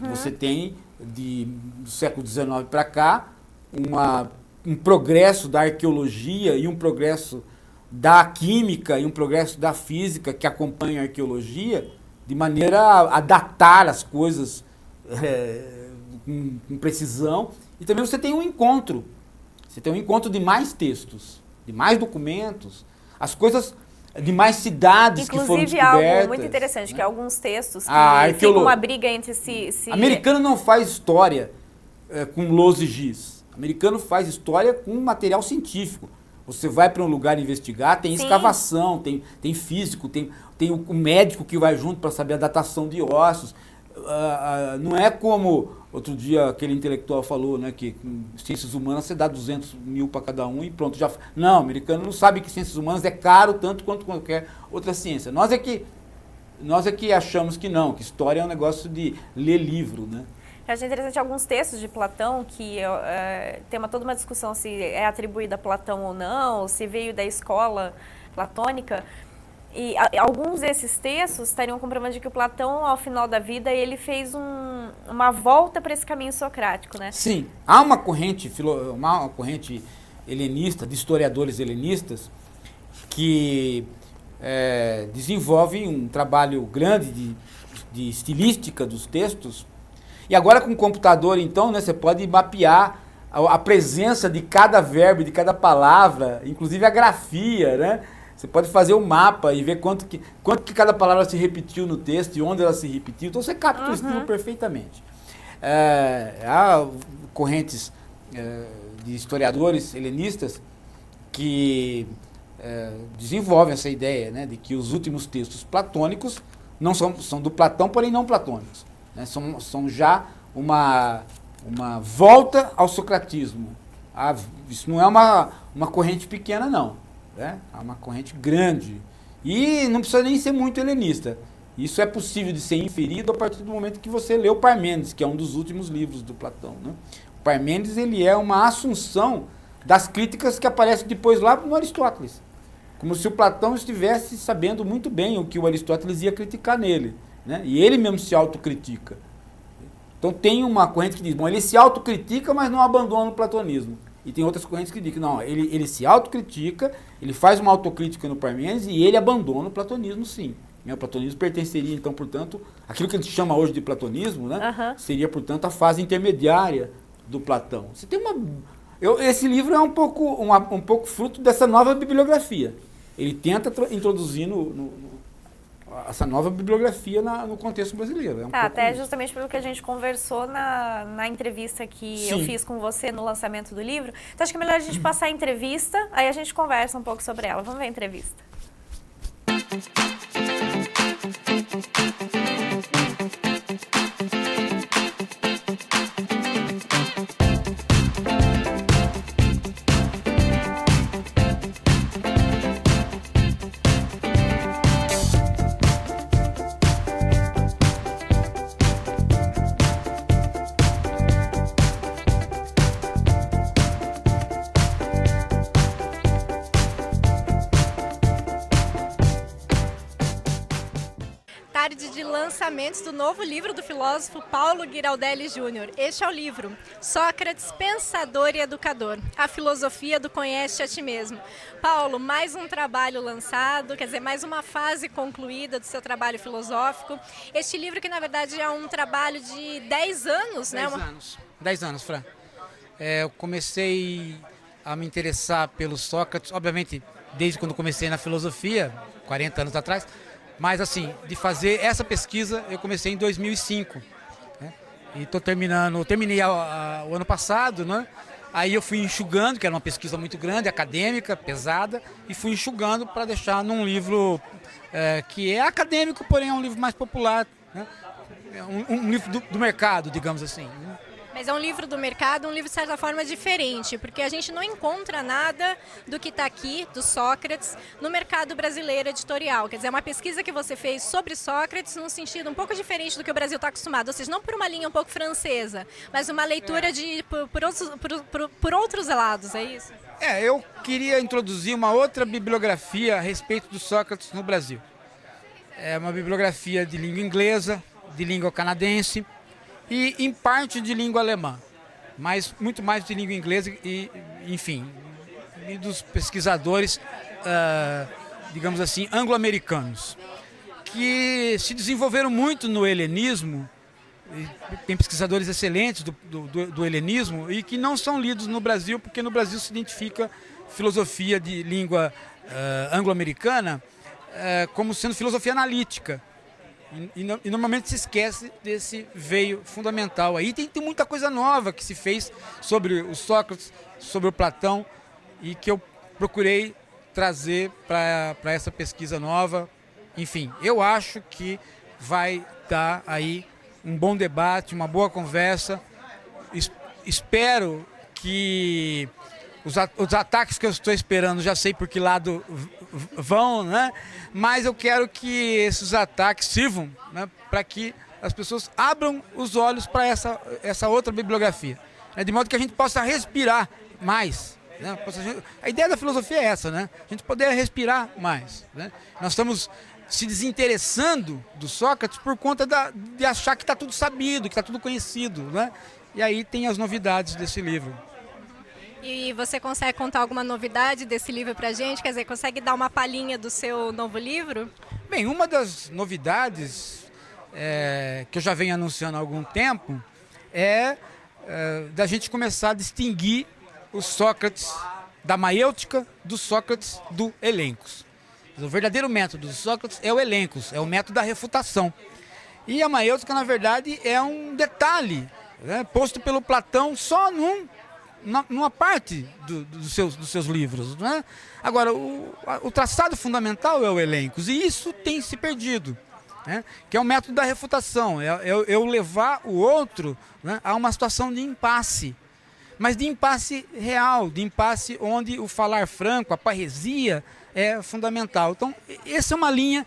Você tem, do século XIX para cá, um progresso da arqueologia e um progresso da química e um progresso da física que acompanha a arqueologia de maneira a datar as coisas com precisão. E também você tem um encontro. Você tem um encontro de mais textos, de mais documentos, as coisas de mais cidades que foram descobertas. Inclusive algo muito interessante, né? Que alguns textos que ficam uma briga entre si. Americano não faz história com los e giz. Americano faz história com material científico. Você vai para um lugar investigar, tem escavação, tem físico, tem o médico que vai junto para saber a datação de ossos. Não é como outro dia aquele intelectual falou, né, que com ciências humanas você dá 200 mil para cada um e pronto. Não, o americano não sabe que ciências humanas é caro tanto quanto qualquer outra ciência. Nós é que achamos que não, que história é um negócio de ler livro, né? Eu achei interessante alguns textos de Platão que tem toda uma discussão se é atribuída a Platão ou não, se veio da escola platônica. E alguns desses textos estariam comprovando de que o Platão, ao final da vida, ele fez uma volta para esse caminho socrático, né? Sim. Há uma corrente helenista, de historiadores helenistas, que desenvolvem um trabalho grande de estilística dos textos. E agora com o computador, então, né, você pode mapear a presença de cada verbo, de cada palavra, inclusive a grafia, né? Você pode fazer um mapa e ver quanto que cada palavra se repetiu no texto e onde ela se repetiu. Então você capta o estilo perfeitamente. Há correntes de historiadores helenistas que desenvolvem essa ideia, né, de que os últimos textos platônicos não são do Platão, porém não platônicos. Né, são já uma volta ao socratismo. Isso não é uma corrente pequena, não. É uma corrente grande. E não precisa nem ser muito helenista. Isso é possível de ser inferido a partir do momento que você lê o Parmênides, que é um dos últimos livros do Platão. Né? O Parmênides ele é uma assunção das críticas que aparecem depois lá no Aristóteles. Como se o Platão estivesse sabendo muito bem o que o Aristóteles ia criticar nele. Né? E ele mesmo se autocritica. Então tem uma corrente que diz, bom, ele se autocritica, mas não abandona o platonismo. E tem outras correntes que dizem que não, ele se autocritica, ele faz uma autocrítica no Parmênides e ele abandona o platonismo, sim. O platonismo pertenceria, então, portanto, aquilo que a gente chama hoje de platonismo, né, seria, portanto, a fase intermediária do Platão. Você tem esse livro é um pouco fruto dessa nova bibliografia. Ele tenta introduzir essa nova bibliografia no contexto brasileiro. Até justamente pelo que a gente conversou na entrevista que eu fiz com você no lançamento do livro. Então acho que é melhor a gente passar a entrevista, aí a gente conversa um pouco sobre ela. Vamos ver a entrevista. Tarde de lançamentos do novo livro do filósofo Paulo Giraldelli Júnior. Este é o livro Sócrates, Pensador e Educador, a filosofia do conhece a ti mesmo. Paulo, mais um trabalho lançado, quer dizer, mais uma fase concluída do seu trabalho filosófico. Este livro que, na verdade, é um trabalho de 10 anos, né? 10 anos, Fran. Eu comecei a me interessar pelo Sócrates, obviamente, desde quando comecei na filosofia, 40 anos atrás. Mas, assim, de fazer essa pesquisa, eu comecei em 2005. Né? E terminei o ano passado, né? Aí eu fui enxugando, que era uma pesquisa muito grande, acadêmica, pesada, e fui enxugando para deixar num livro que é acadêmico, porém é um livro mais popular, né? Um livro do mercado, digamos assim. Né? Mas é um livro do mercado, um livro de certa forma diferente, porque a gente não encontra nada do que está aqui, do Sócrates, no mercado brasileiro editorial. Quer dizer, é uma pesquisa que você fez sobre Sócrates num sentido um pouco diferente do que o Brasil está acostumado. Ou seja, não por uma linha um pouco francesa, mas uma leitura por outros lados, é isso? Eu queria introduzir uma outra bibliografia a respeito do Sócrates no Brasil. É uma bibliografia de língua inglesa, de língua canadense, e em parte de língua alemã, mas muito mais de língua inglesa e dos pesquisadores, digamos assim, anglo-americanos, que se desenvolveram muito no helenismo. Tem pesquisadores excelentes do helenismo e que não são lidos no Brasil, porque no Brasil se identifica filosofia de língua anglo-americana como sendo filosofia analítica. E normalmente se esquece desse veio fundamental aí. Tem muita coisa nova que se fez sobre o Sócrates, sobre o Platão, e que eu procurei trazer para essa pesquisa nova. Enfim, eu acho que vai dar aí um bom debate, uma boa conversa. Espero que os ataques que eu estou esperando, já sei por que lado vão, né? Mas eu quero que esses ataques sirvam, né, para que as pessoas abram os olhos para essa outra bibliografia, né, de modo que a gente possa respirar mais. Né? A ideia da filosofia é essa, né? A gente poder respirar mais. Né? Nós estamos se desinteressando do Sócrates por conta de achar que está tudo sabido, que está tudo conhecido. Né? E aí tem as novidades desse livro. E você consegue contar alguma novidade desse livro pra gente? Quer dizer, consegue dar uma palhinha do seu novo livro? Bem, uma das novidades que eu já venho anunciando há algum tempo é da gente começar a distinguir o Sócrates da maêutica do Sócrates do elencos. O verdadeiro método do Sócrates é o elencos, é o método da refutação. E a maêutica, na verdade, é um detalhe, né, posto pelo Platão só numa parte dos seus livros, né? Agora, o traçado fundamental é o elencos, e isso tem se perdido, né? Que é o método da refutação, eu levar o outro, né, a uma situação de impasse, mas de impasse real, de impasse onde o falar franco, a parresia é fundamental. Então, essa é uma linha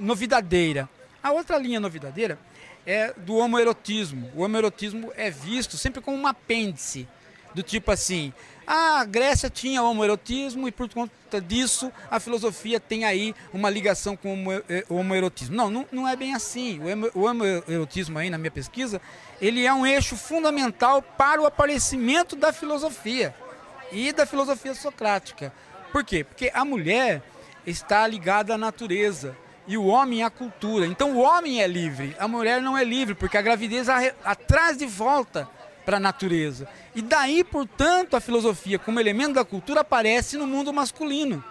novidadeira. A outra linha novidadeira é do homoerotismo. O homoerotismo é visto sempre como um apêndice, do tipo assim, a Grécia tinha homoerotismo e por conta disso a filosofia tem aí uma ligação com o homoerotismo. Não é bem assim. O homoerotismo aí, na minha pesquisa, ele é um eixo fundamental para o aparecimento da filosofia e da filosofia socrática. Por quê? Porque a mulher está ligada à natureza e o homem à cultura. Então o homem é livre, a mulher não é livre, porque a gravidez traz de volta para a natureza. E daí, portanto, a filosofia como elemento da cultura aparece no mundo masculino.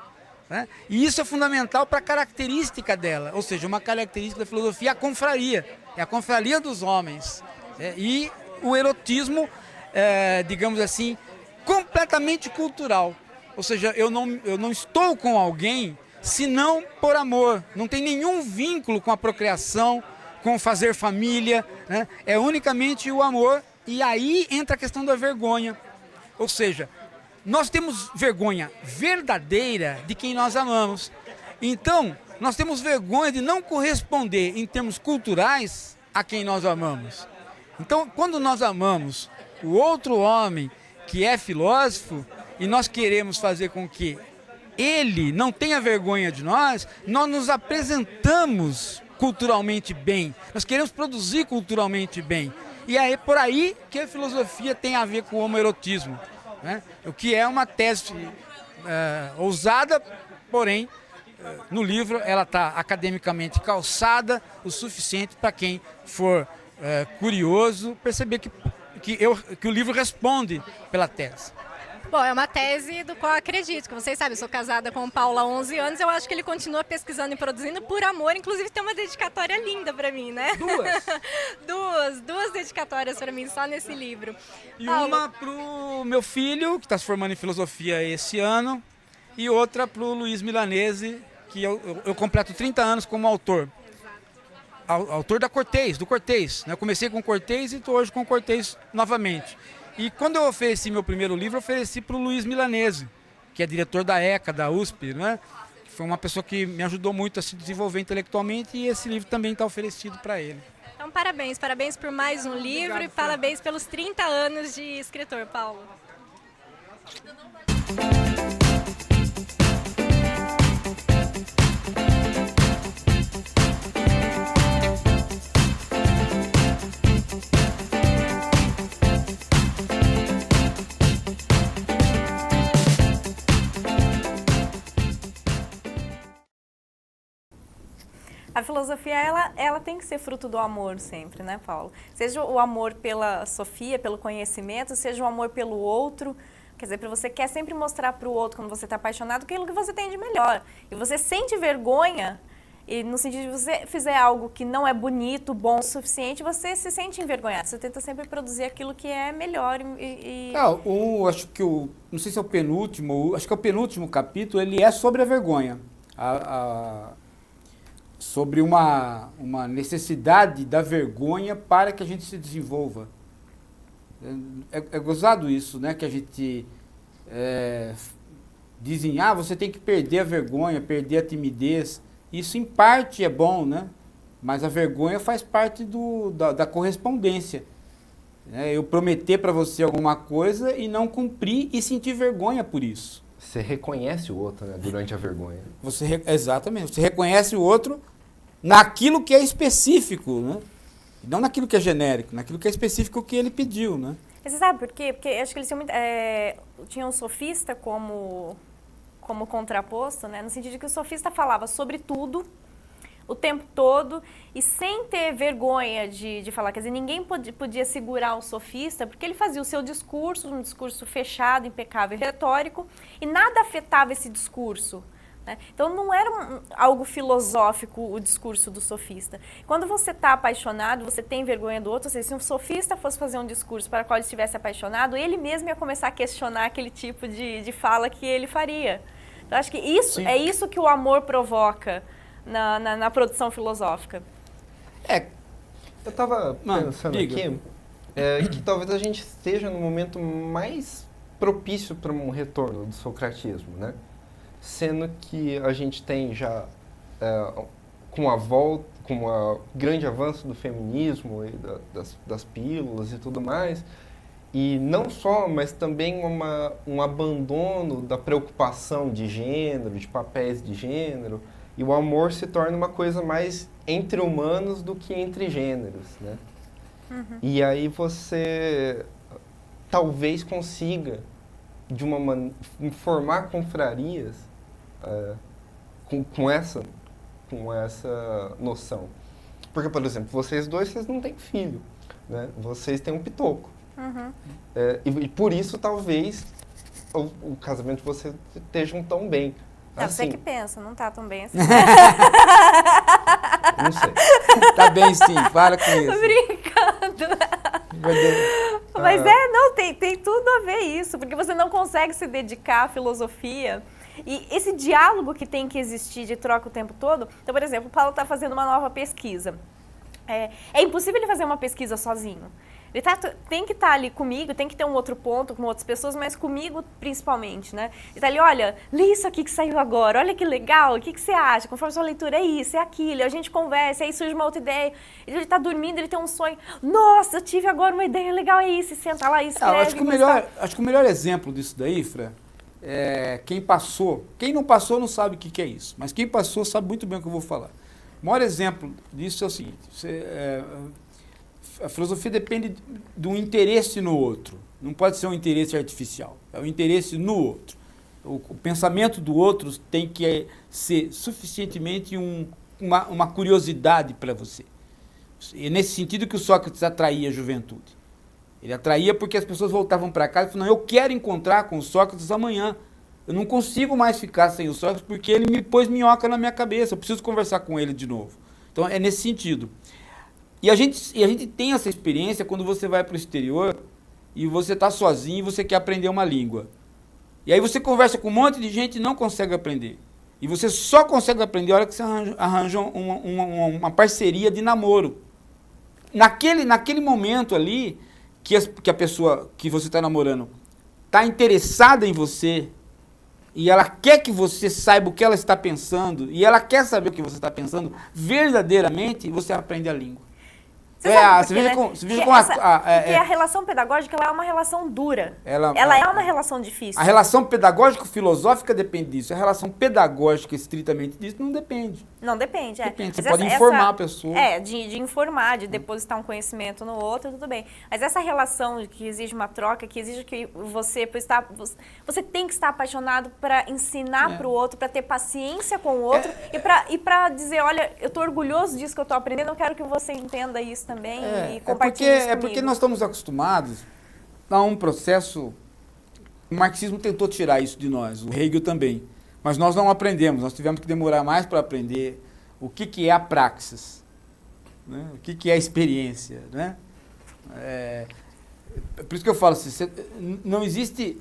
né? E isso é fundamental para a característica dela, ou seja, uma característica da filosofia é a confraria, é a confraria dos homens. E o erotismo, digamos assim, completamente cultural. Ou seja, eu não estou com alguém senão por amor. Não tem nenhum vínculo com a procriação, com fazer família, né? É unicamente o amor. E aí entra a questão da vergonha. Ou seja, nós temos vergonha verdadeira de quem nós amamos. Então, nós temos vergonha de não corresponder em termos culturais a quem nós amamos. Então, quando nós amamos o outro homem que é filósofo e nós queremos fazer com que ele não tenha vergonha de nós nos apresentamos culturalmente bem, nós queremos produzir culturalmente bem. E é por aí que a filosofia tem a ver com o homoerotismo, né? O que é uma tese ousada, porém, no livro ela está academicamente calçada o suficiente para quem for curioso perceber que o livro responde pela tese. Bom, é uma tese do qual eu acredito, que vocês sabem, eu sou casada com o Paulo há 11 anos, eu acho que ele continua pesquisando e produzindo por amor, inclusive tem uma dedicatória linda para mim, né? Duas dedicatórias para mim, só nesse livro. E Paulo, uma pro meu filho, que está se formando em filosofia esse ano, e outra pro Luiz Milanese, que eu completo 30 anos como autor. Autor do Cortês, né? Eu comecei com Cortês e estou hoje com Cortês novamente. E quando eu ofereci meu primeiro livro, eu ofereci para o Luiz Milanese, que é diretor da ECA, da USP, né? Que foi uma pessoa que me ajudou muito a se desenvolver intelectualmente, e esse livro também está oferecido para ele. então parabéns por mais um livro. Obrigado, e parabéns pelos 30 anos de escritor, Paulo. A filosofia, ela tem que ser fruto do amor sempre, né, Paulo? Seja o amor pela Sofia, pelo conhecimento, seja o amor pelo outro. Quer dizer, você quer sempre mostrar para o outro, quando você está apaixonado, aquilo que você tem de melhor. E você sente vergonha, e no sentido de você fizer algo que não é bonito, bom o suficiente, você se sente envergonhado. Você tenta sempre produzir aquilo que é melhor acho que não sei se é o penúltimo, acho que é o penúltimo capítulo, ele é sobre a vergonha. Sobre uma necessidade da vergonha para que a gente se desenvolva. É gozado isso, né? Que a gente dizem, você tem que perder a vergonha, perder a timidez. Isso em parte é bom, né? Mas a vergonha faz parte da correspondência. Eu prometer para você alguma coisa e não cumprir e sentir vergonha por isso. Você reconhece o outro, né, durante a vergonha. Exatamente. Você reconhece o outro naquilo que é específico, né? Não naquilo que é genérico, naquilo que é específico que ele pediu, né? Mas você sabe por quê? Porque acho que eles tinham um sofista como contraposto, né? No sentido de que o sofista falava sobre tudo, o tempo todo, e sem ter vergonha de falar. Quer dizer, ninguém podia segurar o sofista, porque ele fazia o seu discurso, um discurso fechado, impecável, retórico, e nada afetava esse discurso, né? Então não era algo filosófico o discurso do sofista. Quando você está apaixonado, você tem vergonha do outro, ou seja, se um sofista fosse fazer um discurso para o qual ele estivesse apaixonado, ele mesmo ia começar a questionar aquele tipo de fala que ele faria. Então acho que é isso que o amor provoca na produção filosófica. Eu estava pensando aqui que talvez a gente esteja no momento mais propício para um retorno do socratismo, né? Sendo que a gente tem já, com o grande avanço do feminismo e das pílulas e tudo mais, e não só, mas também um abandono da preocupação de gênero, de papéis de gênero, e o amor se torna uma coisa mais entre humanos do que entre gêneros, né? Uhum. E aí você talvez consiga, formar confrarias com essa noção. Porque, por exemplo, vocês não têm filho, né? Vocês têm um pitoco. Uhum. E por isso, talvez, o casamento de vocês estejam tão bem. Não, você Assim, que pensa, não tá tão bem assim. não sei. Tá bem sim, para com isso. Brincando. Mas não, tem tudo a ver isso, porque você não consegue se dedicar à filosofia. E esse diálogo que tem que existir de troca o tempo todo. Então, por exemplo, o Paulo está fazendo uma nova pesquisa. É impossível ele fazer uma pesquisa sozinho. Ele tem que estar ali comigo, tem que ter um outro ponto com outras pessoas, mas comigo principalmente, né? Ele tá ali, olha, lê isso aqui que saiu agora, olha que legal, o que você acha? Conforme a sua leitura, é isso, é aquilo, a gente conversa, aí surge uma outra ideia. Ele tá dormindo, ele tem um sonho. Nossa, eu tive agora uma ideia legal, é isso, e senta lá e escreve. Acho que o melhor exemplo disso daí, Fran, é quem passou. Quem não passou não sabe o que é isso, mas quem passou sabe muito bem o que eu vou falar. O maior exemplo disso é o seguinte, a filosofia depende do interesse no outro. Não pode ser um interesse artificial. É o interesse no outro. O pensamento do outro tem que ser suficientemente uma curiosidade para você. É nesse sentido que o Sócrates atraía a juventude. Ele atraía porque as pessoas voltavam para casa e falavam, eu quero encontrar com o Sócrates amanhã. Eu não consigo mais ficar sem o Sócrates porque ele me pôs minhoca na minha cabeça. Eu preciso conversar com ele de novo. Então é nesse sentido. E a gente tem essa experiência quando você vai para o exterior e você está sozinho e você quer aprender uma língua. E aí você conversa com um monte de gente e não consegue aprender. E você só consegue aprender a hora que você arranja uma parceria de namoro. Naquele momento ali, que a pessoa que você está namorando está interessada em você e ela quer que você saiba o que ela está pensando e ela quer saber o que você está pensando verdadeiramente, você aprende a língua. Você sabe por quê, né? Porque a relação pedagógica ela é uma relação dura. Ela é uma relação difícil. A relação pedagógico-filosófica depende disso. A relação pedagógica, estritamente disso, não depende. Não depende, Depende. Você pode informar a pessoa. De informar, de depositar um conhecimento no outro, tudo bem. Mas essa relação que exige uma troca, que exige que você tem que estar apaixonado para ensinar para o outro, para ter paciência com o outro e para dizer, olha, eu estou orgulhoso disso que eu estou aprendendo, eu quero que você entenda isso também e compartilhe isso comigo. É porque nós estamos acostumados a um processo. O marxismo tentou tirar isso de nós, o Hegel também. Mas nós não aprendemos, nós tivemos que demorar mais para aprender o que é a praxis, né? O que é a experiência. Né? Por isso que eu falo assim, não existe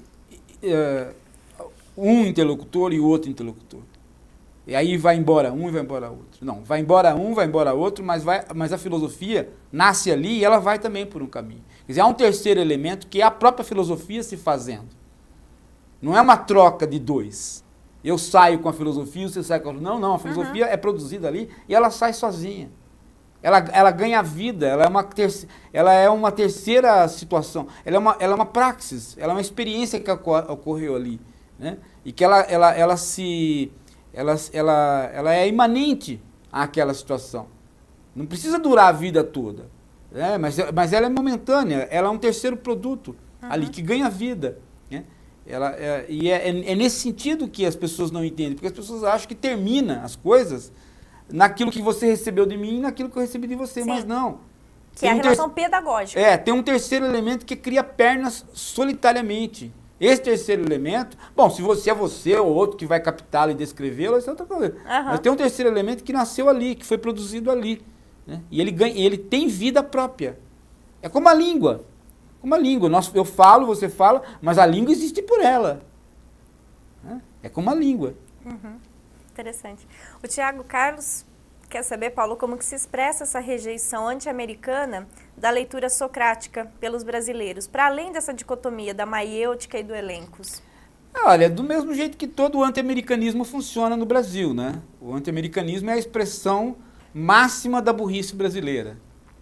um interlocutor e outro interlocutor. E aí vai embora um e vai embora outro. Não, vai embora um, vai embora outro, mas a filosofia nasce ali e ela vai também por um caminho. Quer dizer, há um terceiro elemento que é a própria filosofia se fazendo. Não é uma troca de dois. Eu saio com a filosofia, você sai com a filosofia. Não, a filosofia é produzida ali e ela sai sozinha. Ela ganha vida, ela é uma terceira situação. Ela é uma praxis, ela é uma experiência que ocorreu ali. Né? E que ela é imanente àquela situação. Não precisa durar a vida toda. Né? Mas ela é momentânea, ela é um terceiro produto ali que ganha vida. Né? É nesse sentido que as pessoas não entendem, porque as pessoas acham que termina as coisas naquilo que você recebeu de mim e naquilo que eu recebi de você, Sim. mas não. Que é a relação pedagógica. Tem um terceiro elemento que cria pernas solitariamente. Esse terceiro elemento, bom, se você é você ou outro que vai captá-lo e descrevê-lo, isso é outra coisa. Mas tem um terceiro elemento que nasceu ali, que foi produzido ali. Né? E ele tem vida própria. É como a língua. Eu falo, você fala, mas a língua existe por ela. Né? É como a língua. Interessante. O Tiago Carlos quer saber, Paulo, como que se expressa essa rejeição anti-americana da leitura socrática pelos brasileiros, para além dessa dicotomia da maiêutica e do elencos? Olha, do mesmo jeito que todo o anti-americanismo funciona no Brasil, né? O anti-americanismo é a expressão máxima da burrice brasileira.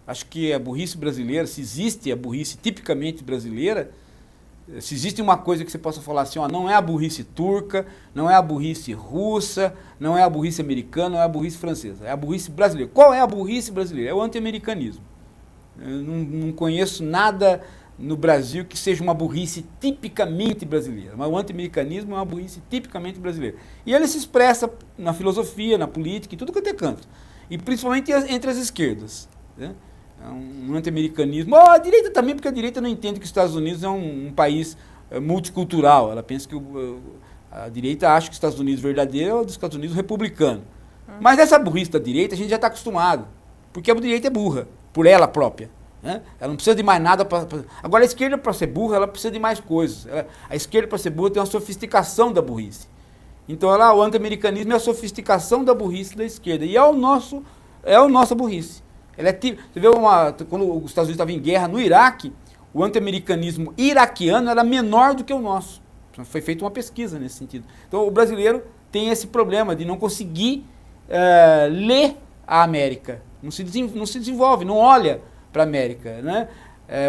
Acho que a burrice brasileira, se existe a burrice tipicamente brasileira, se existe uma coisa que você possa falar assim, não é a burrice turca, não é a burrice russa, não é a burrice americana, não é a burrice francesa, é a burrice brasileira. Qual é a burrice brasileira? É o anti-americanismo. Eu não conheço nada no Brasil que seja uma burrice tipicamente brasileira, mas o anti-americanismo é uma burrice tipicamente brasileira. E ele se expressa na filosofia, na política, em tudo quanto é canto. E principalmente entre as esquerdas. Né? É um anti-americanismo. A direita também, porque a direita não entende que os Estados Unidos é um país multicultural. Ela pensa que A direita acha que os Estados Unidos verdadeiro é o dos Estados Unidos republicano. Mas essa burrice da direita a gente já está acostumado, porque a direita é burra, por ela própria. Né? Ela não precisa de mais nada. Agora, a esquerda, para ser burra, ela precisa de mais coisas. A esquerda, para ser burra, tem uma sofisticação da burrice. Então, o anti-americanismo é a sofisticação da burrice da esquerda. E é a nossa burrice. Você vê quando os Estados Unidos estavam em guerra no Iraque, o anti-americanismo iraquiano era menor do que o nosso. Foi feita uma pesquisa nesse sentido. Então, o brasileiro tem esse problema de não conseguir ler a América. Não se desenvolve, não olha para a América. Né?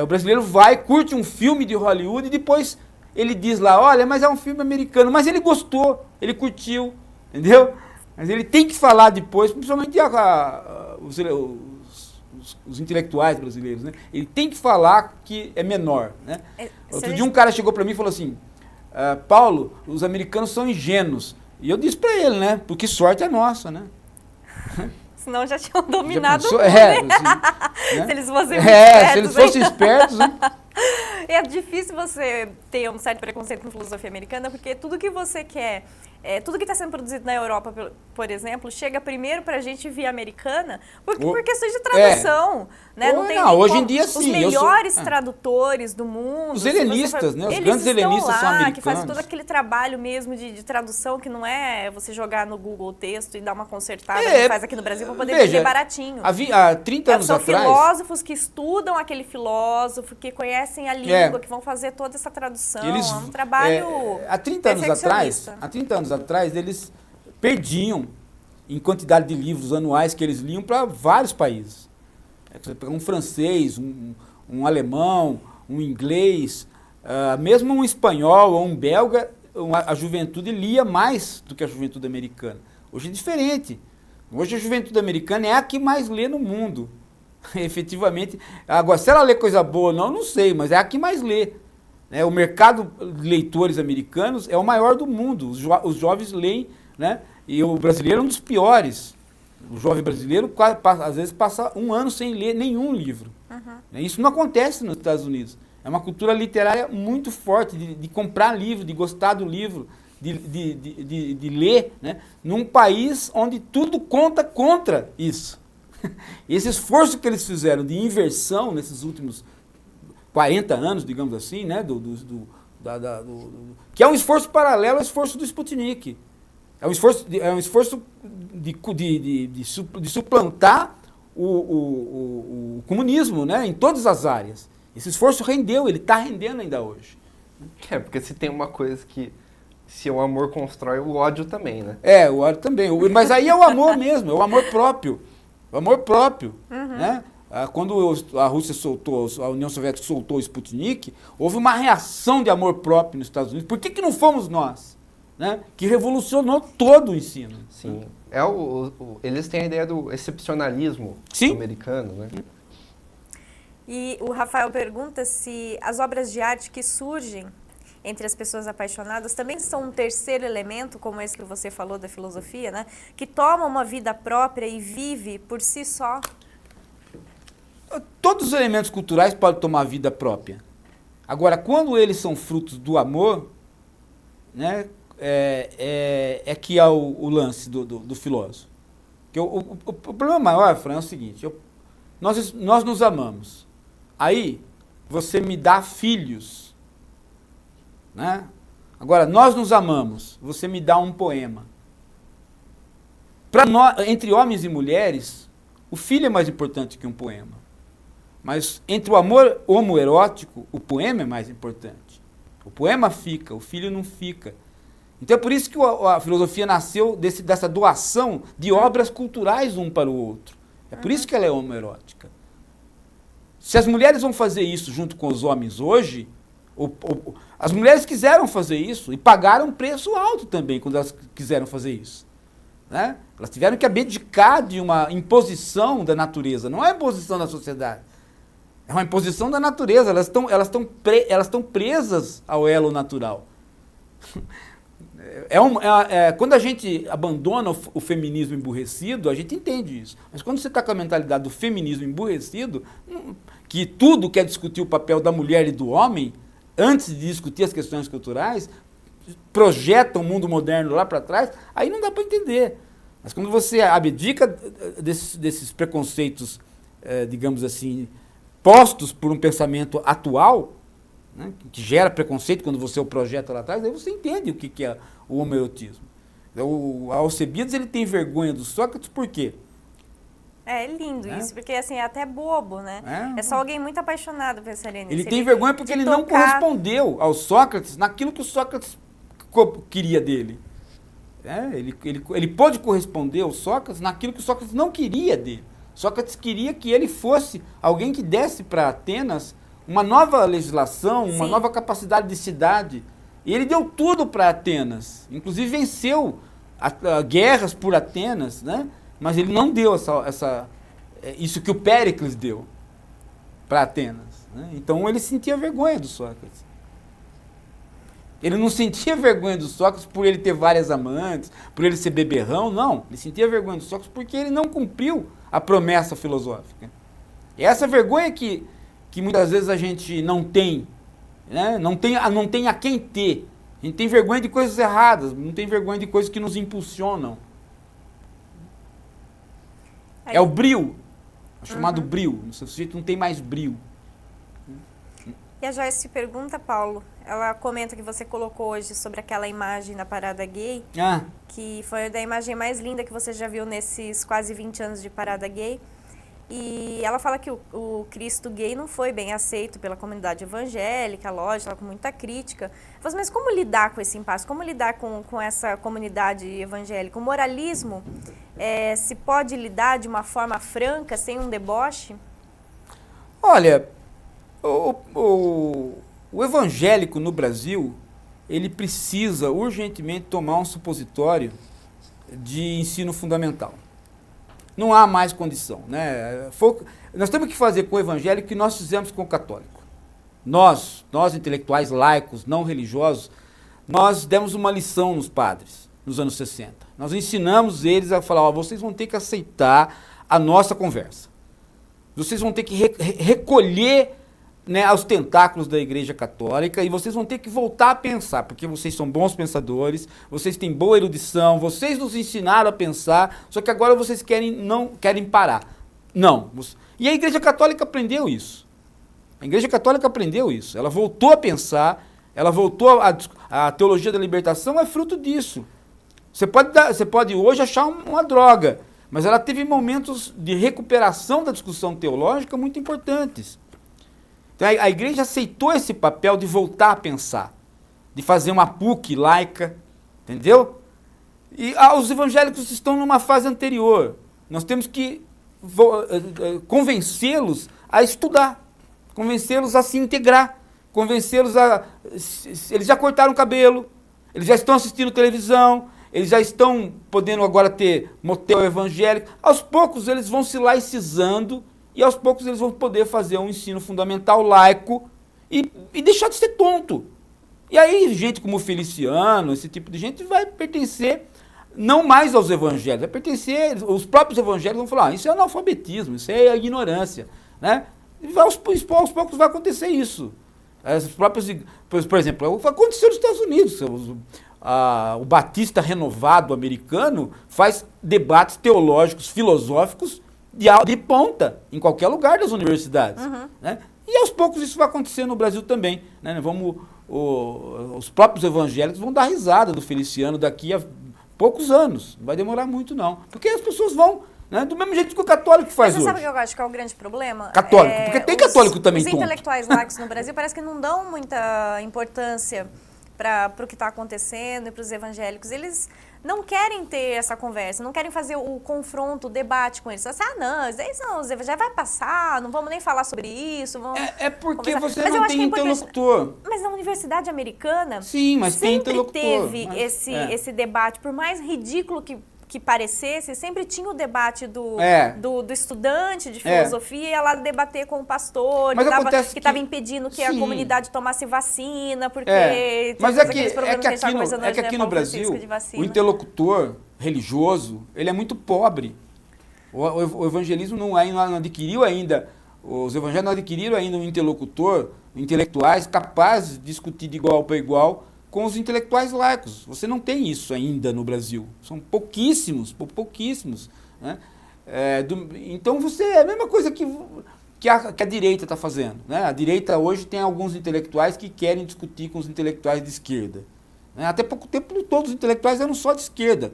O brasileiro curte um filme de Hollywood e depois ele diz lá, olha, mas é um filme americano. Mas ele gostou, ele curtiu, entendeu? Mas ele tem que falar depois, principalmente os intelectuais brasileiros, né? Ele tem que falar que é menor. Né? Outro dia um cara chegou para mim e falou assim, Paulo, os americanos são ingênuos. E eu disse para ele, né? Porque sorte é nossa, né? Senão já tinham dominado o mundo, né? Se eles fossem espertos. Se eles fossem espertos, né? É difícil você ter um certo preconceito com filosofia americana, porque tudo que você quer, tudo que está sendo produzido na Europa, por exemplo, chega primeiro para a gente via americana, por questões de tradução. Né? Hoje em dia sim. Os melhores tradutores do mundo. Os helenistas, né? Os grandes helenistas são americanos. Que fazem todo aquele trabalho mesmo de tradução, que não é você jogar no Google o texto e dar uma consertada, que faz aqui no Brasil, para poder vender baratinho. Há 30 anos atrás... São filósofos que estudam aquele filósofo, que conhecem a língua, que vão fazer toda essa tradução. É um trabalho há 30 anos atrás, eles perdiam em quantidade de livros anuais que eles liam para vários países. Você pega um francês, um alemão, um inglês, mesmo um espanhol ou um belga, a juventude lia mais do que a juventude americana. Hoje é diferente. Hoje a juventude americana é a que mais lê no mundo. Efetivamente. Agora, se ela lê coisa boa ou não sei, mas é a que mais lê. O mercado de leitores americanos é o maior do mundo. Os jovens leem, né? E o brasileiro é um dos piores. O jovem brasileiro, às vezes, passa um ano sem ler nenhum livro. Isso não acontece nos Estados Unidos. É uma cultura literária muito forte, de comprar livro, de gostar do livro, de ler, né? Num país onde tudo conta contra isso. Esse esforço que eles fizeram de inversão nesses últimos 40 anos, digamos assim, né? Que é um esforço paralelo ao esforço do Sputnik. É um esforço de suplantar o comunismo, né, em todas as áreas. Esse esforço rendeu, ele está rendendo ainda hoje. Porque se tem uma coisa que, se o amor constrói, o ódio também, né? O ódio também. Mas aí é o amor mesmo, é o amor próprio. O amor próprio, né? Quando a Rússia a União Soviética soltou o Sputnik, houve uma reação de amor próprio nos Estados Unidos. Por que não fomos nós? Né? Que revolucionou todo o ensino. Sim. Eles têm a ideia do excepcionalismo americano, né? E o Rafael pergunta se as obras de arte que surgem entre as pessoas apaixonadas também são um terceiro elemento, como esse que você falou da filosofia, né? Que toma uma vida própria e vive por si só. Todos os elementos culturais podem tomar vida própria. Agora, quando eles são frutos do amor, né? Que há o lance do filósofo. Que o problema maior, Fran, é o seguinte, nós nos amamos. Aí, você me dá filhos. Né? Agora, nós nos amamos, você me dá um poema. Entre homens e mulheres, o filho é mais importante que um poema. Mas entre o amor homoerótico, o poema é mais importante. O poema fica, o filho não fica. Então é por isso que a filosofia nasceu dessa doação de obras culturais um para o outro. É por isso que ela é homoerótica. Se as mulheres vão fazer isso junto com os homens hoje, as mulheres quiseram fazer isso e pagaram um preço alto também quando elas quiseram fazer isso. Né? Elas tiveram que abdicar de uma imposição da natureza, não é imposição da sociedade. É uma imposição da natureza, elas estão presas ao elo natural. Quando a gente abandona o feminismo emburrecido, a gente entende isso. Mas quando você está com a mentalidade do feminismo emburrecido, que tudo quer discutir o papel da mulher e do homem, antes de discutir as questões culturais, projeta um mundo moderno lá para trás, aí não dá para entender. Mas quando você abdica desses preconceitos, digamos assim, postos por um pensamento atual, né, que gera preconceito quando você o projeta lá atrás, aí você entende o que é o homoerotismo. O Alcebiades, ele tem vergonha do Sócrates por quê? É lindo isso, porque assim, é até bobo, né? É só alguém muito apaixonado pensaria nisso. Ele tem vergonha porque ele não correspondeu ao Sócrates naquilo que o Sócrates queria dele. Ele pôde corresponder ao Sócrates naquilo que o Sócrates não queria dele. Sócrates queria que ele fosse alguém que desse para Atenas uma nova legislação, uma nova capacidade de cidade. E ele deu tudo para Atenas, inclusive venceu guerras por Atenas, né? Mas ele não deu isso que o Péricles deu para Atenas. Né? Então ele sentia vergonha do Sócrates. Ele não sentia vergonha do Sócrates por ele ter várias amantes, por ele ser beberrão, não. Ele sentia vergonha do Sócrates porque ele não cumpriu a promessa filosófica. E essa vergonha que muitas vezes a gente não tem, né? Não tem a quem ter. A gente tem vergonha de coisas erradas, não tem vergonha de coisas que nos impulsionam. É o brio, chamado brio. O sujeito não tem mais brio. E a Joyce se pergunta, Paulo, ela comenta que você colocou hoje sobre aquela imagem da parada gay, que foi a imagem mais linda que você já viu nesses quase 20 anos de parada gay. E ela fala que o Cristo gay não foi bem aceito pela comunidade evangélica, lógico, com muita crítica. Mas como lidar com esse impasse? Como lidar com essa comunidade evangélica? O moralismo se pode lidar de uma forma franca, sem um deboche? Olha, o evangélico no Brasil, ele precisa urgentemente tomar um supositório de ensino fundamental. Não há mais condição, né? Nós temos que fazer com o evangélico o que nós fizemos com o católico. Nós intelectuais laicos, não religiosos, nós demos uma lição nos padres, nos anos 60. Nós ensinamos eles a falar, vocês vão ter que aceitar a nossa conversa. Vocês vão ter que recolher, né, aos tentáculos da Igreja Católica e vocês vão ter que voltar a pensar, porque vocês são bons pensadores, vocês têm boa erudição, vocês nos ensinaram a pensar, só que agora vocês não querem parar. Não. E a Igreja Católica aprendeu isso. A Igreja Católica aprendeu isso. Ela voltou a pensar, ela voltou a teologia da libertação é fruto disso. Você pode hoje achar uma droga, mas ela teve momentos de recuperação da discussão teológica muito importantes. Então, a igreja aceitou esse papel de voltar a pensar, de fazer uma PUC laica, entendeu? E os evangélicos estão numa fase anterior. Nós temos que convencê-los a estudar, convencê-los a se integrar, convencê-los a... Eles já cortaram o cabelo, eles já estão assistindo televisão, eles já estão podendo agora ter motel evangélico. Aos poucos eles vão se laicizando, e aos poucos eles vão poder fazer um ensino fundamental laico e deixar de ser tonto. E aí gente como Feliciano, esse tipo de gente vai pertencer não mais aos evangélicos, vai pertencer, os próprios evangélicos vão falar, isso é analfabetismo, isso é ignorância. Né? E aos poucos vai acontecer isso. As próprias, por exemplo, aconteceu nos Estados Unidos, o Batista Renovado americano faz debates teológicos, filosóficos, de ponta, em qualquer lugar das universidades. Né? E aos poucos isso vai acontecer no Brasil também. Né? Os próprios evangélicos vão dar risada do Feliciano daqui a poucos anos. Não vai demorar muito, não. Porque as pessoas vão, né? Do mesmo jeito que o católico faz hoje. Mas você sabe o que eu acho que é o grande problema? Católico, porque tem católico também tonto. Os intelectuais laicos no Brasil parece que não dão muita importância para o que está acontecendo e para os evangélicos. Eles não querem ter essa conversa, não querem fazer o confronto, o debate com eles. Assim, não, isso aí já vai passar, não vamos nem falar sobre isso. É porque conversar. Você não tem interlocutor. Mas na universidade americana, sim, mas tem interlocutor. Teve esse debate, por mais ridículo que parecesse, sempre tinha o debate do estudante de filosofia, ia lá debater com o pastor, que estava impedindo que a comunidade tomasse vacina, porque... Mas é que aqui no Brasil, o interlocutor religioso, ele é muito pobre. O evangelismo não adquiriu ainda, os evangélicos não adquiriram ainda um interlocutor, intelectuais capazes de discutir de igual para igual com os intelectuais laicos. Você não tem isso ainda no Brasil. São pouquíssimos, né? Então você é a mesma coisa que a direita está fazendo, né? A direita hoje tem alguns intelectuais que querem discutir com os intelectuais de esquerda, né? Até pouco tempo todos os intelectuais eram só de esquerda.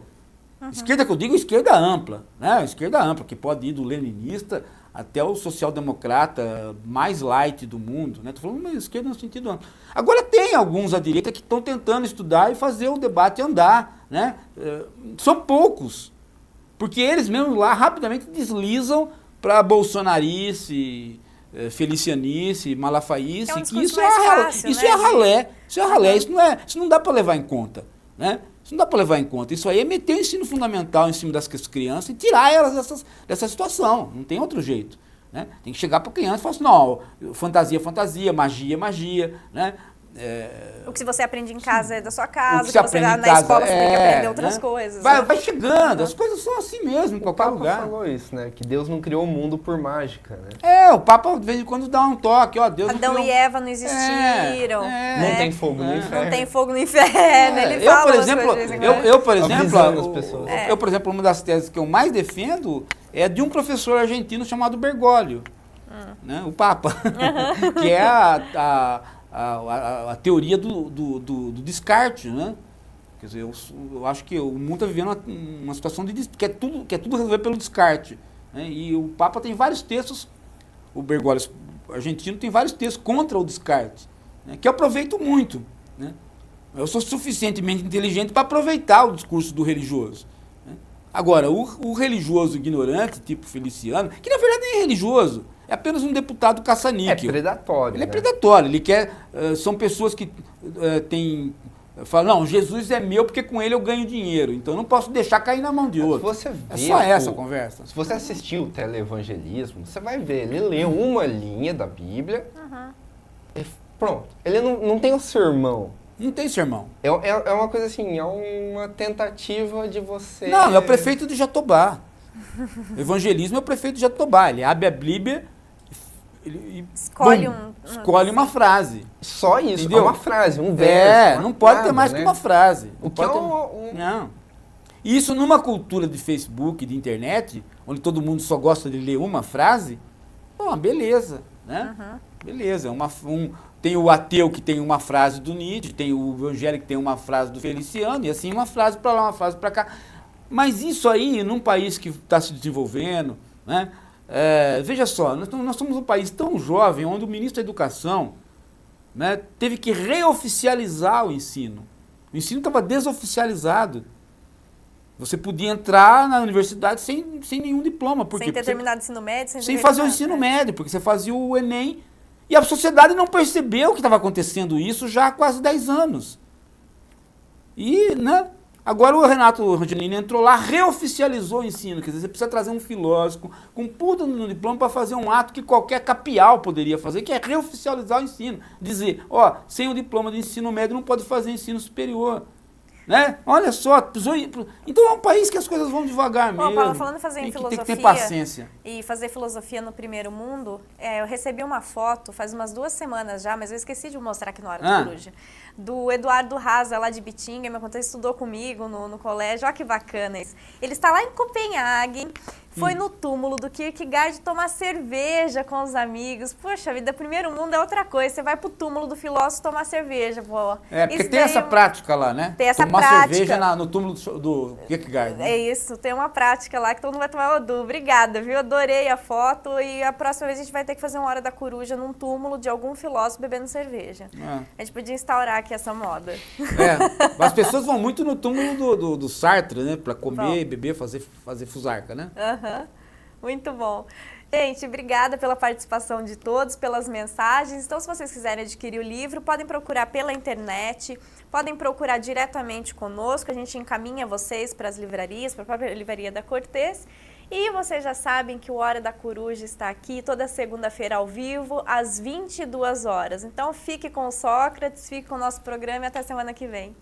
Esquerda que eu digo, esquerda ampla, né? Esquerda ampla, que pode ir do leninista até o social-democrata mais light do mundo, né? Estou falando esquerda no sentido amplo. Agora tem alguns à direita que estão tentando estudar e fazer o debate andar, né? São poucos, porque eles mesmos lá rapidamente deslizam para bolsonarice, felicianice, malafaíce, é um que isso fácil, isso né, é ralé, isso não dá para levar em conta, né? Isso não dá para levar em conta. Isso aí é meter o ensino fundamental em cima das crianças e tirar elas dessa situação. Não tem outro jeito, né? Tem que chegar para a criança e falar assim, não, fantasia, fantasia, magia, magia, né? O que você aprende em casa é da sua casa, o que você vai aprende na em escola casa você tem que aprender né? outras coisas. Vai chegando, as coisas são assim mesmo, em O qualquer Papa lugar. falou isso, né? Que Deus não criou o mundo por mágica, né? O Papa de vez em quando dá um toque, ó, Deus Adão e Eva não existiram. Não tem fogo no inferno. Não tem fogo no inferno. Ele fala por exemplo, Avisando as pessoas. eu, por exemplo, uma das teses que eu mais defendo é de um professor argentino chamado Bergoglio, né, o Papa, que é a teoria do descarte, né? Quer dizer, eu acho que o mundo está vivendo uma situação de que é tudo resolver pelo descarte, né? E o Papa tem vários textos, o Bergoglio argentino tem vários textos contra o descarte, né, que eu aproveito muito, né? Eu sou suficientemente inteligente para aproveitar o discurso do religioso, né? Agora, o religioso ignorante, tipo Feliciano, que na verdade nem é religioso, é apenas um deputado caça-níquel. É predatório. Ele é né? predatório, ele quer. São pessoas que falam, não, Jesus é meu porque com ele eu ganho dinheiro, então eu não posso deixar cair na mão de outro. É só essa a conversa. Se você assistir o televangelismo, você vai ver, ele lê uma linha da Bíblia e pronto. Ele não tem um sermão. Não tem sermão. É uma coisa assim, é uma tentativa de você... Não, é o prefeito de Jatobá. O evangelismo é o prefeito de Jatobá. Ele abre a Bíblia e escolhe uma frase. Só isso, entendeu? é uma frase, um verso. Não pode ter nada, mais né? que uma frase. O que é Não. Isso numa cultura de Facebook, de internet, onde todo mundo só gosta de ler uma frase, beleza, né? Beleza, tem o ateu que tem uma frase do Nietzsche, tem o evangélico que tem uma frase do Feliciano, e assim uma frase para lá, uma frase para cá. Mas isso aí, num país que está se desenvolvendo, né? Veja só, nós somos um país tão jovem, onde o ministro da Educação, né, teve que reoficializar o ensino. O ensino estava desoficializado. Você podia entrar na universidade sem nenhum diploma. Sem ter terminado o ensino médio. Sem fazer o ensino médio, porque você fazia o Enem. E a sociedade não percebeu que estava acontecendo isso já há quase 10 anos. E, né? Agora o Renato Angelini entrou lá, reoficializou o ensino. Quer dizer, você precisa trazer um filósofo com puta no diploma para fazer um ato que qualquer capial poderia fazer, que é reoficializar o ensino. Dizer, sem o diploma de ensino médio não pode fazer ensino superior. Né? Olha só, então é um país que as coisas vão devagar mesmo. Paulo, falando em fazer filosofia, tem que ter paciência. E fazer filosofia no primeiro mundo, eu recebi uma foto faz umas 2 semanas já, mas eu esqueci de mostrar aqui na hora da coruja, do Eduardo Rasa, lá de Bitinga, me contou, estudou comigo no colégio, olha que bacana isso. Ele está lá em Copenhague, foi no túmulo do Kierkegaard tomar cerveja com os amigos. Poxa vida, primeiro mundo é outra coisa, você vai pro túmulo do filósofo tomar cerveja, pô. Porque isso tem essa prática lá, né? Tem essa tomar prática. cerveja no túmulo do Kierkegaard. Né? É isso, tem uma prática lá que todo mundo vai tomar Odu. Obrigada, viu? Adorei a foto e a próxima vez a gente vai ter que fazer uma hora da coruja num túmulo de algum filósofo bebendo cerveja. A gente podia instaurar aqui essa moda. As pessoas vão muito no túmulo do Sartre, né? Pra comer, beber, fazer fusarca, né? Muito bom. Gente, obrigada pela participação de todos, pelas mensagens. Então, se vocês quiserem adquirir o livro, podem procurar pela internet, podem procurar diretamente conosco, a gente encaminha vocês para as livrarias, para a própria Livraria da Cortês. E vocês já sabem que o Hora da Coruja está aqui toda segunda-feira ao vivo, às 22 horas. Então, fique com o Sócrates, fique com o nosso programa e até semana que vem.